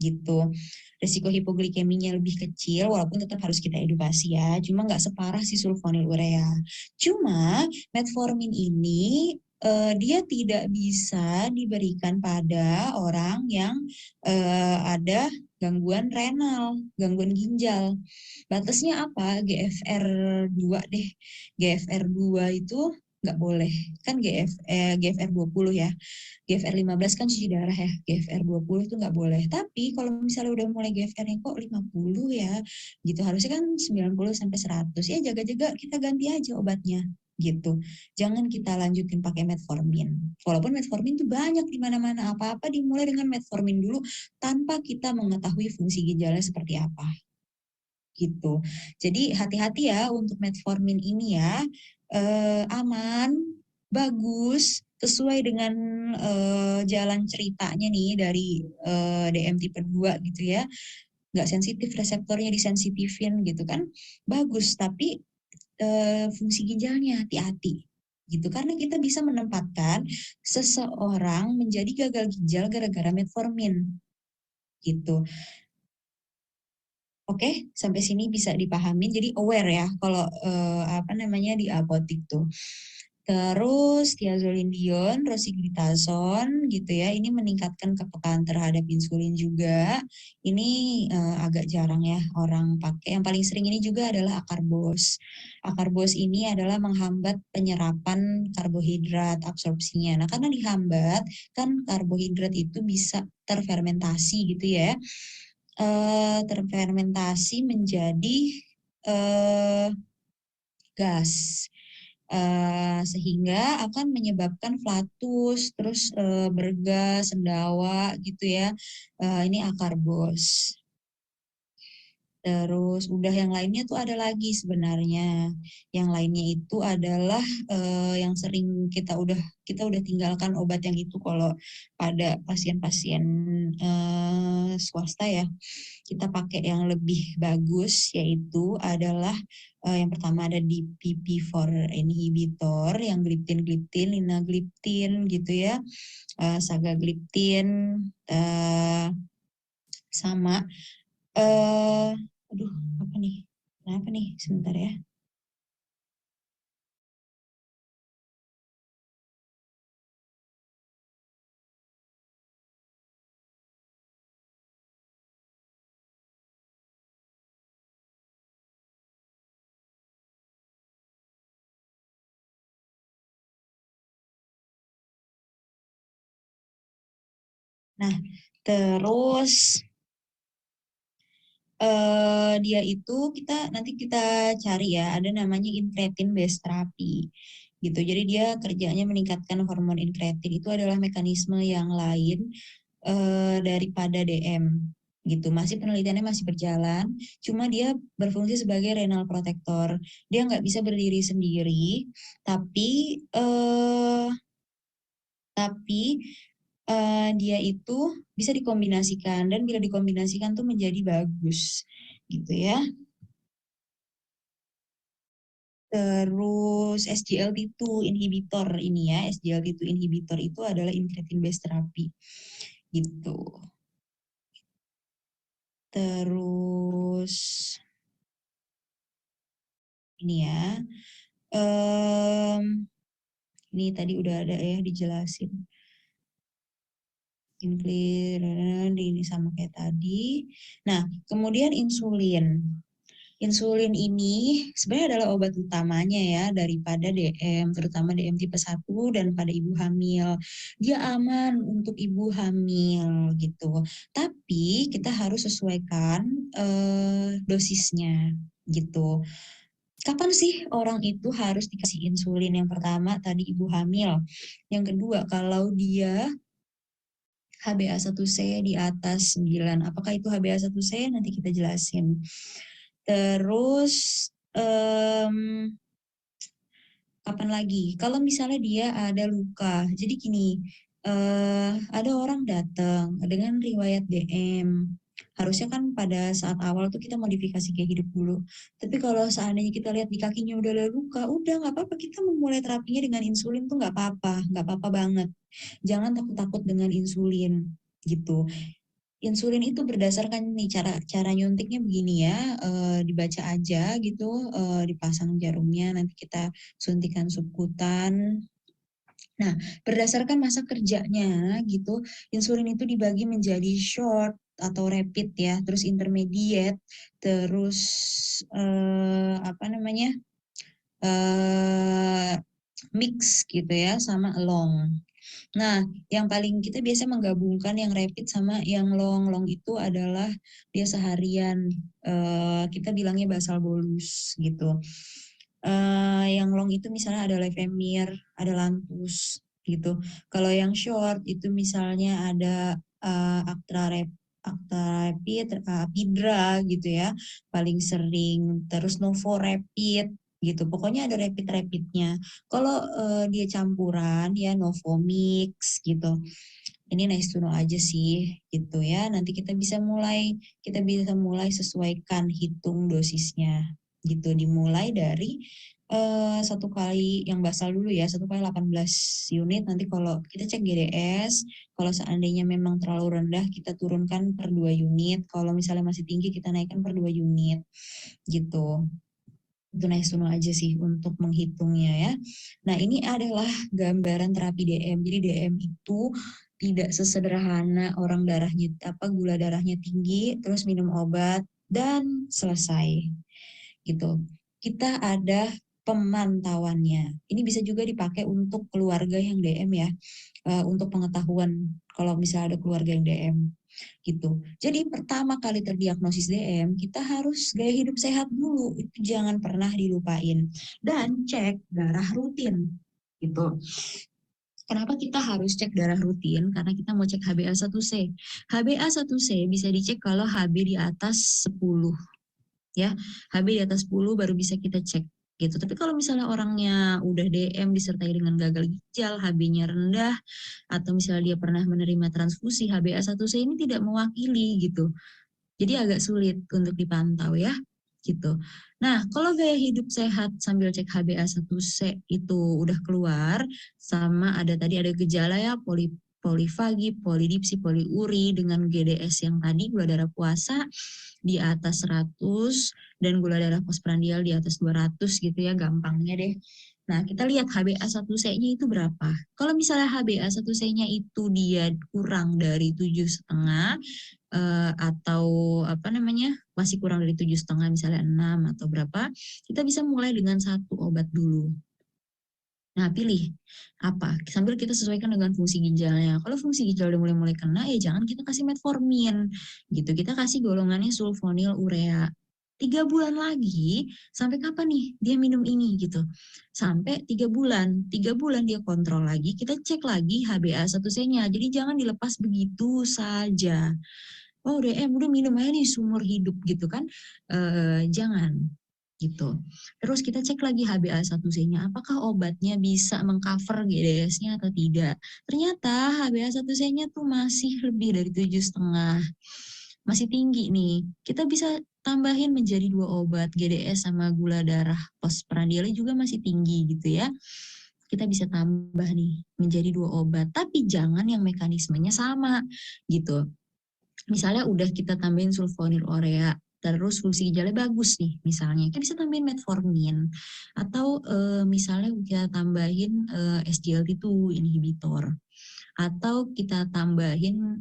gitu. Risiko hipoglikeminya lebih kecil walaupun tetap harus kita edukasi ya. Cuma nggak separah si sulfonylurea. Cuma metformin ini dia tidak bisa diberikan pada orang yang ada gangguan renal, gangguan ginjal. Batasnya apa? GFR 2 deh. GFR 2 itu nggak boleh. Kan GFR 20 ya. GFR 15 kan cuci darah ya. GFR 20 itu nggak boleh. Tapi kalau misalnya udah mulai GFR-nya kok 50 ya, gitu. Harusnya kan 90 sampai 100. Ya jaga-jaga kita ganti aja obatnya gitu. Jangan kita lanjutin pakai metformin. Walaupun metformin tuh banyak di mana-mana, apa-apa dimulai dengan metformin dulu tanpa kita mengetahui fungsi ginjalnya seperti apa. Gitu. Jadi hati-hati ya untuk metformin ini ya. Aman, bagus, sesuai dengan jalan ceritanya nih dari DM tipe 2 gitu ya. Nggak sensitif, reseptornya disensitifin gitu kan. Bagus, tapi fungsi ginjalnya hati-hati gitu, karena kita bisa menempatkan seseorang menjadi gagal ginjal gara-gara metformin gitu. Oke, sampai sini bisa dipahamin. Jadi aware ya kalau di apotik tuh. Terus thiazolindion, rosiglitazon gitu ya. Ini meningkatkan kepekaan terhadap insulin juga. Ini agak jarang ya orang pakai. Yang paling sering ini juga adalah akarbos. Akarbos ini adalah menghambat penyerapan karbohidrat, absorpsinya. Nah, karena dihambat, kan karbohidrat itu bisa terfermentasi gitu ya. Terfermentasi menjadi gas, sehingga akan menyebabkan flatus, terus bergas, sendawa gitu ya. Ini akarbos. Terus udah yang lainnya tuh ada lagi sebenarnya. Yang lainnya itu adalah yang sering kita udah tinggalkan obat yang itu kalau pada pasien-pasien swasta ya. Kita pakai yang lebih bagus, yaitu adalah yang pertama ada DPP4 inhibitor, yang gliptin, linagliptin gitu ya, sagagliptin, sama aduh apa nih? Kenapa nih? Sebentar ya. Nah, terus dia itu nanti kita cari ya, ada namanya incretin based therapy gitu. Jadi dia kerjanya meningkatkan hormon incretin. Itu adalah mekanisme yang lain daripada DM gitu. Masih penelitiannya masih berjalan, cuma dia berfungsi sebagai renal protector. Dia nggak bisa berdiri sendiri, tapi dia itu bisa dikombinasikan, dan bila dikombinasikan tuh menjadi bagus gitu ya. Terus SGLT2 inhibitor ini ya, SGLT2 inhibitor itu adalah incretin based therapy gitu. Terus ini ya, ini tadi udah ada ya dijelasin. Ini sama kayak tadi. Nah, kemudian insulin. Insulin ini sebenarnya adalah obat utamanya ya daripada DM, terutama DM tipe 1 dan pada ibu hamil. Dia aman untuk ibu hamil gitu. Tapi kita harus sesuaikan dosisnya gitu. kapan sih orang itu harus dikasih insulin? Yang pertama tadi ibu hamil. Yang kedua kalau dia HbA1c di atas 9. Apakah itu HbA1c? Nanti kita jelasin. Terus kapan lagi? Kalau misalnya dia ada luka. Jadi gini, ada orang datang dengan riwayat DM. Harusnya kan pada saat awal tuh kita modifikasi gaya hidup dulu. Tapi kalau seandainya kita lihat di kakinya udah ada luka, udah nggak apa-apa. Kita memulai terapinya dengan insulin tuh nggak apa-apa banget. Jangan takut-takut dengan insulin gitu. Insulin itu berdasarkan nih cara nyuntiknya begini ya, dibaca aja gitu, dipasang jarumnya, nanti kita suntikan subkutan. Nah, berdasarkan masa kerjanya gitu, insulin itu dibagi menjadi short atau rapid ya, terus intermediate, terus apa namanya mix gitu ya, sama long. Nah, yang paling kita biasa menggabungkan yang rapid sama yang long. Long itu adalah dia seharian. Kita bilangnya basal bolus gitu. Yang long itu misalnya ada Levemir, ada Lantus gitu. Kalau yang short itu misalnya ada Actrarapid, Apidra gitu ya, paling sering. Terus Novorapid gitu. Pokoknya ada rapid-rapidnya. Kalau dia campuran ya Novomix gitu. Ini nice to know aja sih gitu ya. Nanti kita bisa mulai sesuaikan hitung dosisnya gitu. Dimulai dari 1 kali yang basal dulu ya, 1 kali 18 unit. Nanti kalau kita cek GDS, kalau seandainya memang terlalu rendah kita turunkan per 2 unit. Kalau misalnya masih tinggi kita naikkan per 2 unit gitu. Itu nice to know aja sih untuk menghitungnya ya. Nah, ini adalah gambaran terapi DM. Jadi DM itu tidak sesederhana orang gula darahnya tinggi, terus minum obat dan selesai. Gitu. Kita ada pemantauannya. Ini bisa juga dipakai untuk keluarga yang DM ya. Untuk pengetahuan kalau misalnya ada keluarga yang DM. Gitu. Jadi pertama kali terdiagnosis DM, kita harus gaya hidup sehat dulu. Itu jangan pernah dilupain. Dan cek darah rutin. Gitu. Kenapa kita harus cek darah rutin? Karena kita mau cek HbA1c. HbA1c bisa dicek kalau Hb di atas 10. Ya, Hb di atas 10 baru bisa kita cek. Gitu. Tapi kalau misalnya orangnya udah DM disertai dengan gagal ginjal, Hb-nya rendah, atau misalnya dia pernah menerima transfusi, HbA1c ini tidak mewakili gitu. Jadi agak sulit untuk dipantau ya, gitu. Nah, kalau gaya hidup sehat sambil cek HbA1c itu udah keluar, sama ada gejala ya, polifagi, polidipsi, poliuri dengan GDS yang tadi, gula darah puasa di atas 100 dan gula darah postprandial di atas 200 gitu ya, gampangnya deh. Nah, kita lihat HbA1c-nya itu berapa. Kalau misalnya HbA1c-nya itu dia kurang dari 7,5 atau masih kurang dari 7,5 misalnya 6 atau berapa, kita bisa mulai dengan 1 obat dulu. Nah, pilih apa? Sambil kita sesuaikan dengan fungsi ginjalnya. Kalau fungsi ginjal udah mulai kena, ya jangan kita kasih metformin. Gitu, kita kasih golongannya sulfonyl urea. 3 bulan lagi, sampai kapan nih dia minum ini gitu? Sampai 3 bulan. 3 bulan dia kontrol lagi, kita cek lagi HbA1c-nya. Jadi jangan dilepas begitu saja. Oh, DM udah minum aja nih seumur hidup gitu kan? Jangan. Gitu. Terus kita cek lagi HbA1c-nya, apakah obatnya bisa mengcover GDS-nya atau tidak. Ternyata HbA1c-nya tuh masih lebih dari 7,5. Masih tinggi nih. Kita bisa tambahin menjadi 2 obat, GDS sama gula darah postprandial juga masih tinggi gitu ya. Kita bisa tambah nih menjadi 2 obat, tapi jangan yang mekanismenya sama gitu. Misalnya udah kita tambahin sulfonyl urea, terus fungsi ginjalnya bagus nih misalnya, kita bisa tambahin metformin. Atau misalnya kita tambahin SGLT2 inhibitor. Atau kita tambahin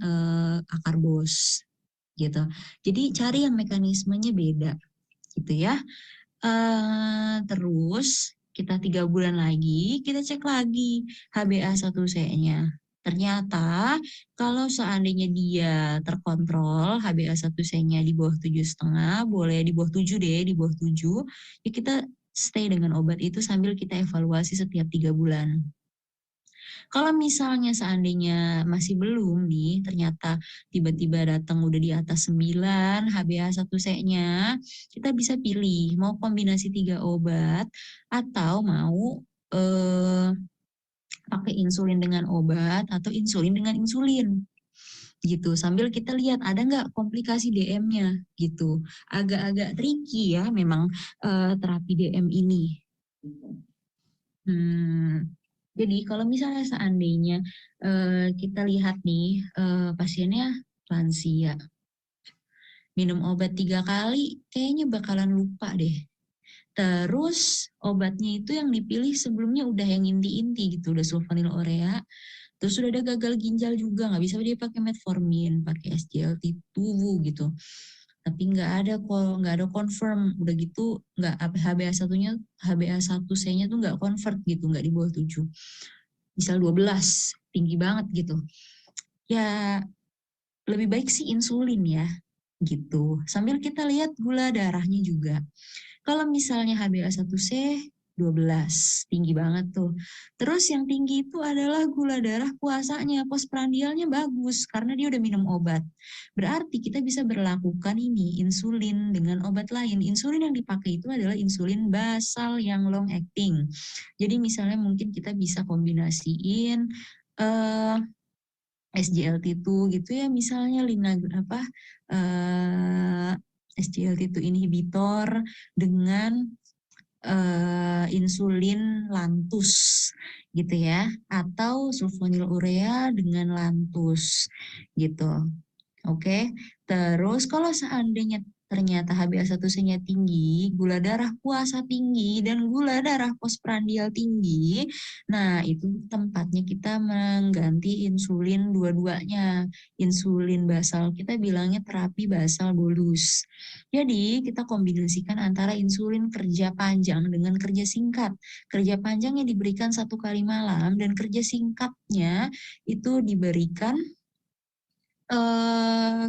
akarbos gitu. Jadi cari yang mekanismenya beda gitu ya. Terus kita 3 bulan lagi, kita cek lagi HbA1c-nya. Ternyata kalau seandainya dia terkontrol HbA1c-nya di bawah 7,5, boleh di bawah 7 deh, di bawah 7, ya kita stay dengan obat itu sambil kita evaluasi setiap 3 bulan. Kalau misalnya seandainya masih belum nih, ternyata tiba-tiba datang udah di atas 9 HbA1c-nya, kita bisa pilih mau kombinasi 3 obat atau mau pakai insulin dengan obat atau insulin dengan insulin gitu. Sambil kita lihat ada nggak komplikasi DM-nya gitu. Agak-agak tricky ya memang terapi DM ini. Jadi kalau misalnya seandainya kita lihat nih pasiennya lansia, minum obat 3 kali, kayaknya bakalan lupa deh. Terus obatnya itu yang dipilih sebelumnya udah yang inti-inti gitu, udah sulfonylurea, terus udah ada gagal ginjal juga, nggak bisa dia pakai metformin, pakai SGLT2 gitu. Tapi nggak ada confirm, udah gitu nggak HbA1c-nya tuh nggak convert gitu, nggak di bawah 7. Misal 12, tinggi banget gitu. Ya lebih baik sih insulin ya gitu. Sambil kita lihat gula darahnya juga. Kalau misalnya HbA1c 12, tinggi banget tuh. Terus yang tinggi itu adalah gula darah puasanya, postprandialnya bagus karena dia udah minum obat. Berarti kita bisa berlakukan ini insulin dengan obat lain. Insulin yang dipakai itu adalah insulin basal yang long acting. Jadi misalnya mungkin kita bisa kombinasiin SGLT2 gitu ya, misalnya SGLT2 inhibitor dengan insulin lantus gitu ya, atau sulfonylurea dengan lantus gitu. Oke. Terus kalau seandainya ternyata HbA1c-nya tinggi, gula darah puasa tinggi, dan gula darah postprandial tinggi, nah itu tempatnya kita mengganti insulin dua-duanya. Insulin basal, kita bilangnya terapi basal bolus. Jadi kita kombinasikan antara insulin kerja panjang dengan kerja singkat. Kerja panjangnya diberikan 1 kali malam, dan kerja singkatnya itu diberikan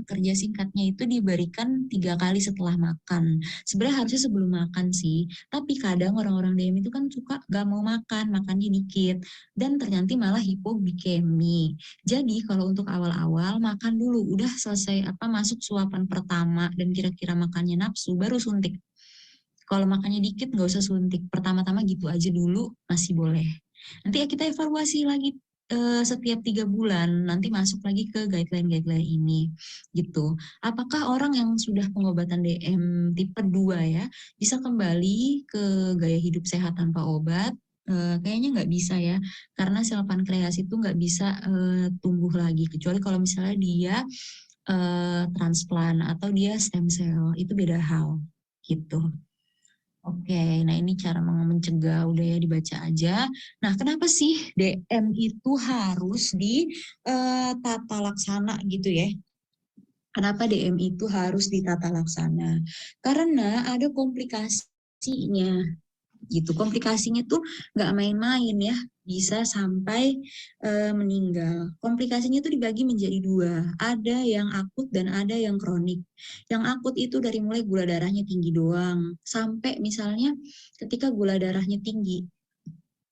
kerja singkatnya itu diberikan 3 kali setelah makan. Sebenarnya harusnya sebelum makan sih, tapi kadang orang-orang DM itu kan suka gak mau makan, makannya dikit, dan ternyata malah hipoglikemi. Jadi kalau untuk awal-awal makan dulu, udah selesai masuk suapan pertama dan kira-kira makannya nafsu, baru suntik. Kalau makannya dikit nggak usah suntik. Pertama-tama gitu aja dulu masih boleh. Nanti ya kita evaluasi lagi setiap 3 bulan, nanti masuk lagi ke guideline-guideline ini gitu. Apakah orang yang sudah pengobatan DM tipe 2 ya bisa kembali ke gaya hidup sehat tanpa obat? Kayaknya nggak bisa ya, karena sel pankreas itu nggak bisa tumbuh lagi, kecuali kalau misalnya dia transplant atau dia stem cell, itu beda hal gitu. Oke, nah ini cara mencegah, udah ya dibaca aja. Nah, kenapa sih DM itu harus ditata laksana gitu ya? Kenapa DM itu harus ditata laksana? Karena ada komplikasinya gitu. Komplikasinya tuh nggak main-main ya, bisa sampai meninggal. Komplikasinya tuh dibagi menjadi 2, ada yang akut dan ada yang kronik. Yang akut itu dari mulai gula darahnya tinggi doang, sampai misalnya ketika gula darahnya tinggi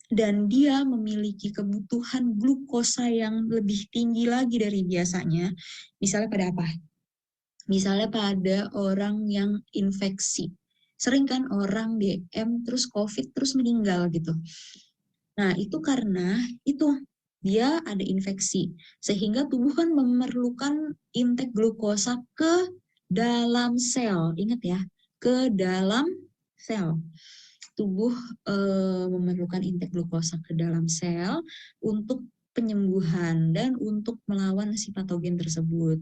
dan dia memiliki kebutuhan glukosa yang lebih tinggi lagi dari biasanya, misalnya pada apa? Misalnya pada orang yang infeksi. Sering kan orang DM terus COVID terus meninggal gitu. Nah itu karena dia ada infeksi. Sehingga tubuh kan memerlukan intake glukosa ke dalam sel. Ingat ya, ke dalam sel. Tubuh memerlukan intake glukosa ke dalam sel untuk penyembuhan dan untuk melawan si patogen tersebut.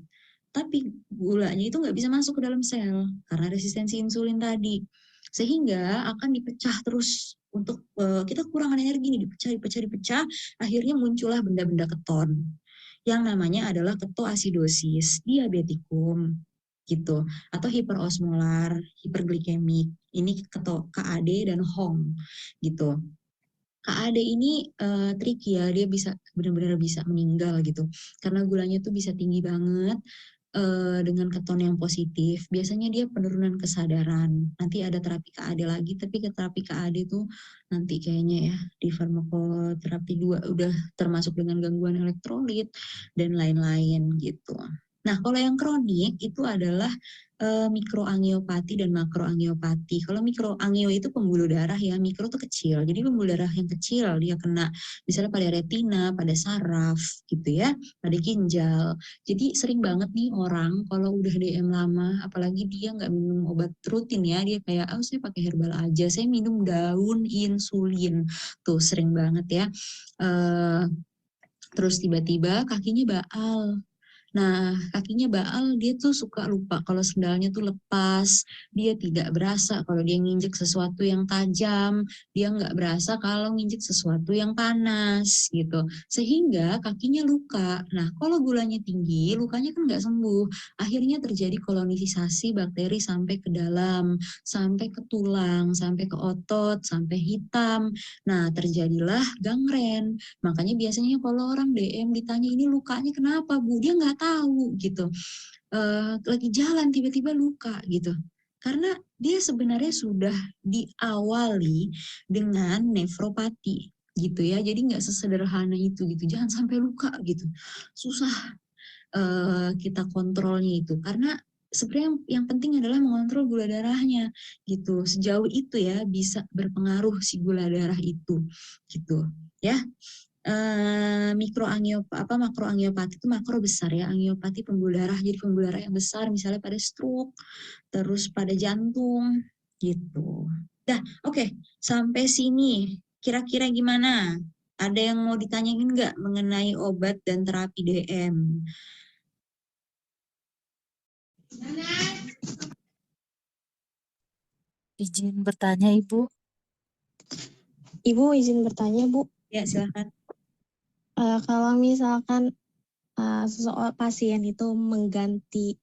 Tapi gulanya itu nggak bisa masuk ke dalam sel karena resistensi insulin tadi. Sehingga akan dipecah terus untuk kita kekurangan energi nih, dipecah, akhirnya muncullah benda-benda keton. Yang namanya adalah ketoasidosis diabetikum gitu, atau hiperosmolar, hiperglikemik. Ini KAD dan HOM gitu. KAD ini tricky ya, dia bisa benar-benar bisa meninggal gitu. Karena gulanya tuh bisa tinggi banget, dengan keton yang positif, biasanya dia penurunan kesadaran. Nanti ada terapi KAD lagi, tapi ke terapi KAD itu nanti kayaknya ya di farmakoterapi 2 udah termasuk dengan gangguan elektrolit dan lain-lain gitu. Nah, kalau yang kronik itu adalah mikroangiopati dan makroangiopati. Kalau mikroangio itu pembuluh darah ya, mikro itu kecil. Jadi pembuluh darah yang kecil dia kena misalnya pada retina, pada saraf gitu ya, pada ginjal. Jadi sering banget nih orang kalau udah DM lama, apalagi dia nggak minum obat rutin ya, dia kayak, oh saya pakai herbal aja, saya minum daun insulin. Tuh sering banget ya. Terus tiba-tiba kakinya baal. Nah, kakinya baal, dia tuh suka lupa kalau sendalnya tuh lepas, dia tidak berasa kalau dia nginjek sesuatu yang tajam, dia nggak berasa kalau nginjek sesuatu yang panas gitu. Sehingga kakinya luka. Nah, kalau gulanya tinggi, lukanya kan nggak sembuh. Akhirnya terjadi kolonisasi bakteri sampai ke dalam, sampai ke tulang, sampai ke otot, sampai hitam. Nah, terjadilah gangren. Makanya biasanya kalau orang DM ditanya ini lukanya kenapa Bu, dia nggak tahu gitu. Lagi jalan tiba-tiba luka gitu. Karena dia sebenarnya sudah diawali dengan nefropati gitu ya. Jadi nggak sesederhana itu gitu. Jangan sampai luka gitu. Susah kita kontrolnya itu. Karena sebenarnya yang penting adalah mengontrol gula darahnya gitu. Sejauh itu ya bisa berpengaruh si gula darah itu gitu ya. Makroangiopati itu makro besar ya, angiopati pembuluh darah, jadi pembuluh darah yang besar misalnya pada stroke, terus pada jantung gitu. Oke, sampai sini kira-kira gimana? Ada yang mau ditanyain nggak mengenai obat dan terapi DM? Izin bertanya Ibu. Ibu izin bertanya, Bu. Ya, silakan. Kalau misalkan seseorang pasien itu mengganti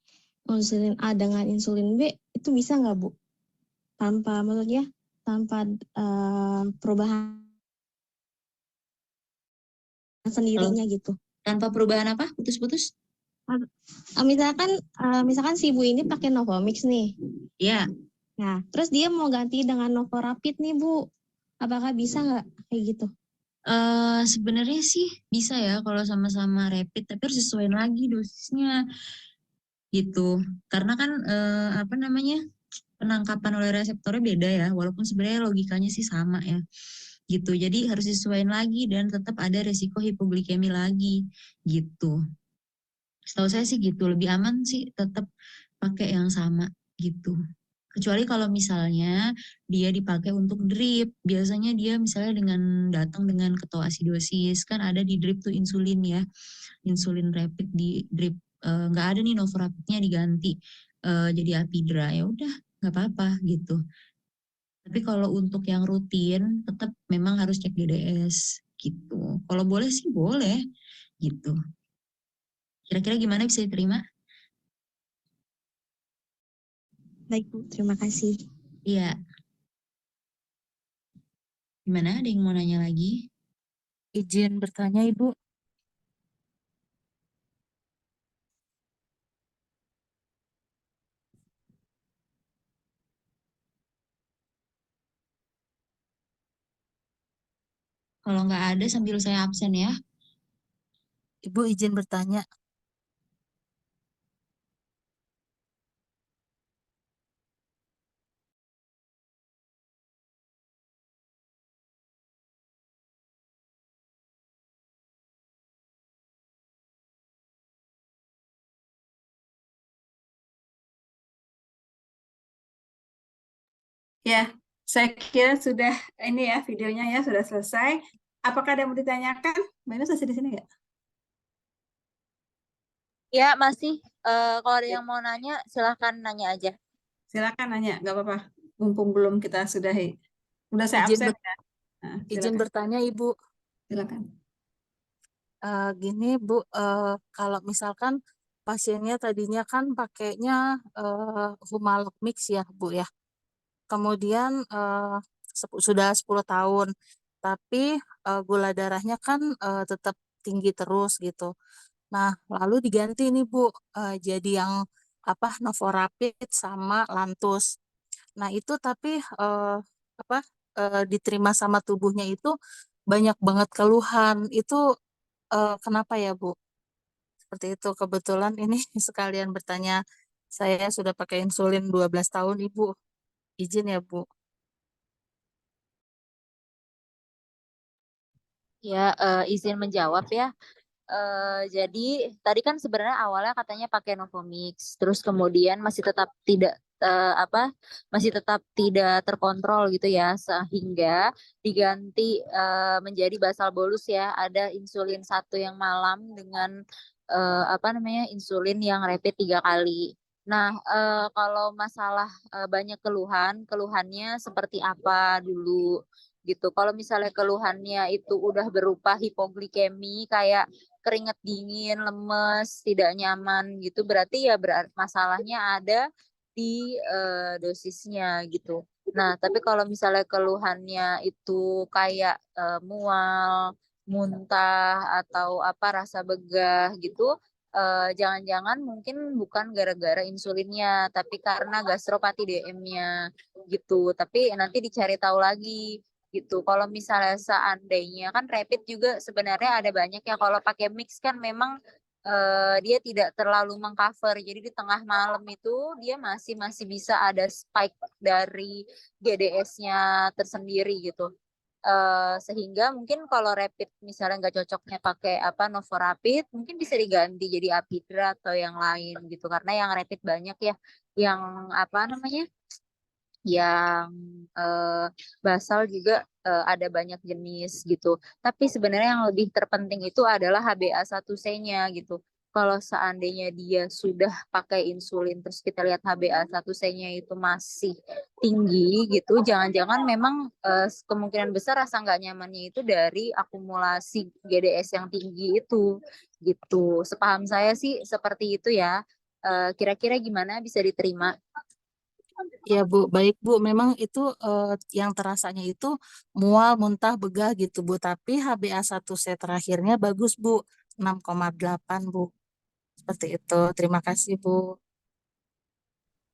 insulin A dengan insulin B, itu bisa nggak, Bu? Maksudnya tanpa perubahan sendirinya gitu. Tanpa perubahan apa? Putus-putus? Misalkan si Ibu ini pakai Novomix nih. Ya. Nah, terus dia mau ganti dengan Novorapid nih, Bu. Apakah bisa nggak kayak gitu? Sebenarnya sih bisa ya kalau sama-sama rapid, tapi harus sesuaiin lagi dosisnya gitu. Karena kan penangkapan oleh reseptornya beda ya, walaupun sebenarnya logikanya sih sama ya gitu. Jadi harus disesuaikan lagi dan tetap ada resiko hipoglikemi lagi gitu. Setahu saya sih gitu, lebih aman sih tetap pakai yang sama gitu. Kecuali kalau misalnya dia dipakai untuk drip, biasanya dia misalnya datang dengan ketoasidosis, kan ada di drip tuh insulin ya, insulin rapid di drip, nggak ada nih Novorapidnya diganti jadi Apidra, ya udah nggak apa-apa gitu. Tapi kalau untuk yang rutin, tetap memang harus cek DDS gitu. Kalau boleh sih boleh gitu. Kira-kira gimana, bisa diterima? Baik, Bu. Terima kasih. Iya. Gimana? Ada yang mau nanya lagi? Izin bertanya Ibu. Kalau nggak ada sambil saya absen ya. Ibu izin bertanya. Ya, saya kira sudah ini ya videonya ya sudah selesai. Apakah ada yang mau ditanyakan? Mbak Ines masih di sini nggak? Ya, masih. Kalau ada yang mau nanya, silahkan nanya aja. Silakan nanya, nggak apa-apa. Mumpung belum kita sudahi. Udah saya Izin absen ber- ya. Nah, Izin silakan. bertanya Ibu. Silakan. Gini Bu, kalau misalkan pasiennya tadinya kan pakainya Humalog Mix ya Bu ya. Kemudian sudah 10 tahun, tapi gula darahnya kan tetap tinggi terus gitu. Nah, lalu diganti nih Bu, jadi yang apa Novorapid sama Lantus. Nah, itu tapi apa diterima sama tubuhnya itu banyak banget keluhan. Itu kenapa ya, Bu? Seperti itu. Kebetulan ini sekalian bertanya, saya sudah pakai insulin 12 tahun, Ibu. Izin ya, Bu. Ya, izin menjawab ya. Jadi tadi kan sebenarnya awalnya katanya pakai Novomix, terus kemudian masih tetap tidak masih tetap tidak terkontrol gitu ya, sehingga diganti menjadi basal bolus ya. Ada insulin satu yang malam dengan insulin yang rapid 3 kali. Nah, kalau masalah banyak keluhannya seperti apa dulu gitu. Kalau misalnya keluhannya itu udah berupa hipoglikemi kayak keringat dingin, lemes, tidak nyaman gitu, berarti ya masalahnya ada di dosisnya gitu. Nah, tapi kalau misalnya keluhannya itu kayak mual, muntah atau apa rasa begah gitu, jangan-jangan mungkin bukan gara-gara insulinnya, tapi karena gastropati DM-nya gitu. Tapi nanti dicari tahu lagi gitu. Kalau misalnya seandainya kan rapid juga sebenarnya ada banyak ya. Kalau pakai mix kan memang dia tidak terlalu mengcover. Jadi di tengah malam itu dia masih masih bisa ada spike dari GDS-nya tersendiri gitu. Sehingga mungkin kalau rapid misalnya nggak cocoknya pakai Novorapid, mungkin bisa diganti jadi Apidra atau yang lain gitu. Karena yang rapid banyak ya, yang yang eh, basal juga ada banyak jenis gitu. Tapi sebenarnya yang lebih terpenting itu adalah HbA1c-nya gitu. Kalau seandainya dia sudah pakai insulin terus kita lihat HbA1c-nya itu masih tinggi gitu, jangan-jangan memang kemungkinan besar rasa nggak nyamannya itu dari akumulasi GDS yang tinggi itu gitu. Sepaham saya sih seperti itu ya. Kira-kira gimana bisa diterima? Ya Bu, baik Bu. Memang itu yang terasanya itu mual, muntah, begah gitu Bu. Tapi HbA1c terakhirnya bagus Bu, 6,8 Bu. Seperti itu. Terima kasih Bu.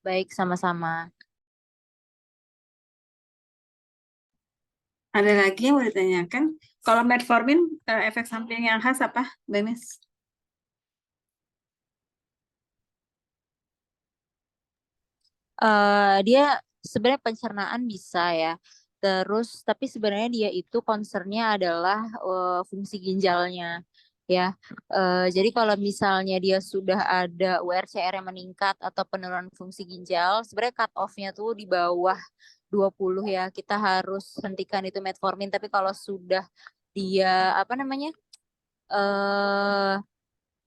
Baik, sama-sama. Ada lagi yang mau ditanyakan? Kalau metformin, efek samping yang khas apa, Mbak Mes? Dia sebenarnya pencernaan bisa ya. Terus, tapi sebenarnya dia itu concernnya adalah fungsi ginjalnya ya. Jadi kalau misalnya dia sudah ada URCR yang meningkat atau penurunan fungsi ginjal, sebenarnya cut off-nya tuh di bawah 20 ya. Kita harus hentikan itu metformin. Tapi kalau sudah dia eh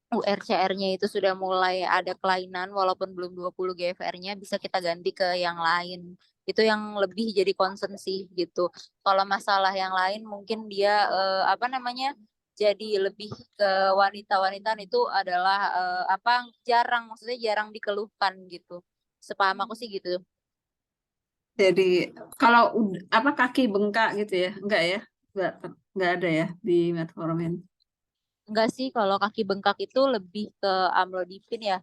URCR-nya itu sudah mulai ada kelainan walaupun belum 20 GFR-nya bisa kita ganti ke yang lain. Itu yang lebih jadi concern sih gitu. Kalau masalah yang lain mungkin dia jadi lebih ke wanita-wanita itu adalah jarang maksudnya jarang dikeluhkan gitu. Sepaham aku sih gitu. Jadi kalau kaki bengkak gitu ya? Enggak ya? Enggak ada ya di metformin. Enggak sih kalau kaki bengkak itu lebih ke amlodipin ya.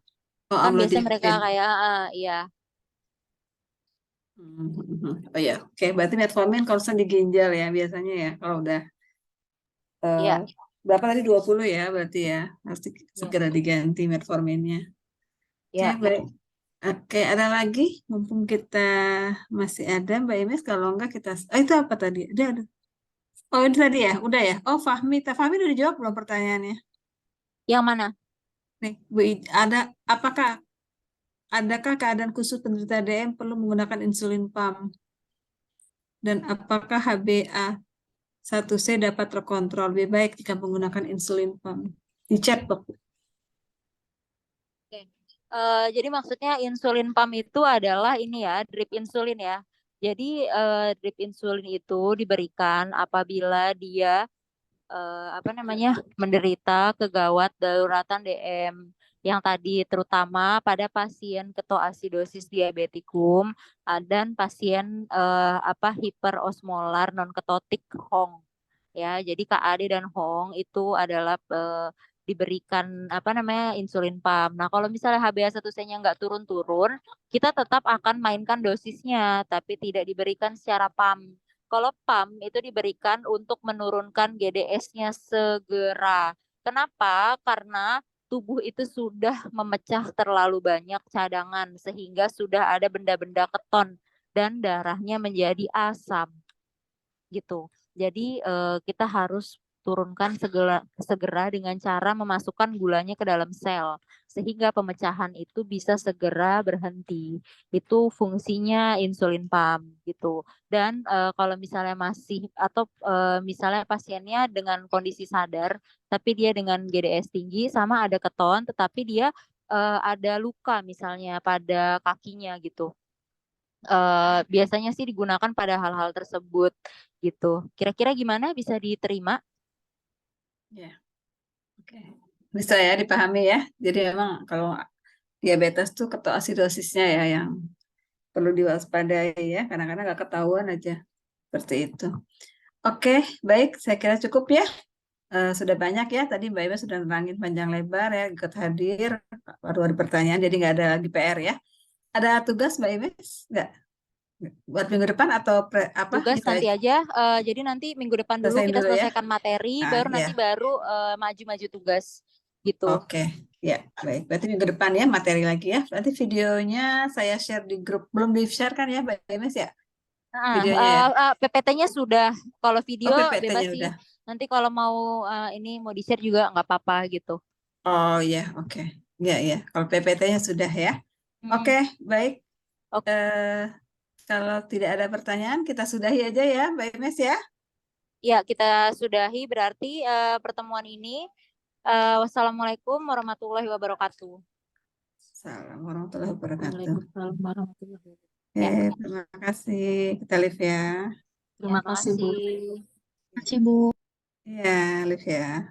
Oh, Kan biasanya mereka amlodipin. kayak iya. Oh ya, oke. Berarti metformin concern di ginjal ya biasanya ya. Kalau udah eh, Iya, berapa tadi 20 ya berarti ya. Harus iya, segera diganti metforminnya. Oke, iya. baik. Oke, ada lagi? Mumpung kita masih ada, Mbak Ines. Kalau enggak kita... Oh, itu apa tadi? Ada. Oh, ini tadi ya? Udah ya? Oh, Fahmi. Fahmi udah dijawab belum pertanyaannya? Yang mana? Nih, Bu, adakah keadaan khusus penderita DM perlu menggunakan insulin pump? Dan apakah HbA1c dapat terkontrol lebih baik jika menggunakan insulin pump? Di chat, Dok. Oke. Jadi maksudnya insulin pump itu adalah ini ya, drip insulin ya. Jadi drip insulin itu diberikan apabila dia menderita kegawat daruratan DM yang tadi terutama pada pasien ketoasidosis diabetikum dan pasien hiperosmolar non ketotik HONG ya. Jadi KAD dan HONG itu adalah diberikan insulin pump. Nah, kalau misalnya HbA1c-nya nggak turun-turun, kita tetap akan mainkan dosisnya, tapi tidak diberikan secara pump. Kalau pump itu diberikan untuk menurunkan GDS-nya segera. Kenapa? Karena tubuh itu sudah memecah terlalu banyak cadangan sehingga sudah ada benda-benda keton dan darahnya menjadi asam gitu. Jadi kita harus turunkan segera dengan cara memasukkan gulanya ke dalam sel sehingga pemecahan itu bisa segera berhenti. Itu fungsinya insulin pump gitu. Dan kalau misalnya masih atau misalnya pasiennya dengan kondisi sadar tapi dia dengan GDS tinggi sama ada keton tetapi dia ada luka misalnya pada kakinya gitu. Biasanya sih digunakan pada hal-hal tersebut gitu. Kira-kira gimana, bisa diterima? Ya, oke. Bisa ya dipahami ya. Jadi memang kalau diabetes tuh ketoasidosisnya ya yang perlu diwaspadai ya. Kadang-kadang nggak ketahuan aja seperti itu. Oke, baik. Saya kira cukup ya. Sudah banyak ya. Tadi Mbak Imes sudah nerangin panjang lebar ya. Ikut hadir. Baru ada pertanyaan, jadi nggak ada lagi PR ya. Ada tugas Mbak Imes? Nggak? Buat minggu depan atau apa? Tugas Gitu nanti aja. aja. Jadi nanti minggu depan dulu Selesaiin kita dulu ya. selesaikan materi, Nah, baru ya. nanti maju-maju tugas gitu. Oke, ya baik. Berarti minggu depan ya materi lagi ya. Berarti videonya saya share di grup. Belum di-share kan ya Mbak Ines ya? Videonya ya? PPT-nya sudah. Kalau video Oh, bebas PPT-nya sih. udah. Nanti kalau mau ini mau di-share juga nggak apa-apa gitu. Oh ya, oke. Ya, ya. Kalau PPT-nya sudah ya. Oke, baik. Oke. Kalau tidak ada pertanyaan, kita sudahi aja ya Mbak Ines ya. Ya, kita sudahi berarti pertemuan ini. Wassalamualaikum warahmatullahi wabarakatuh. Assalamualaikum warahmatullahi wabarakatuh. Waalaikumsalam warahmatullahi wabarakatuh. Oke, Ya. terima kasih. Kita live ya. Terima kasih, Bu. kasih. Terima kasih, Bu. Ya, live ya.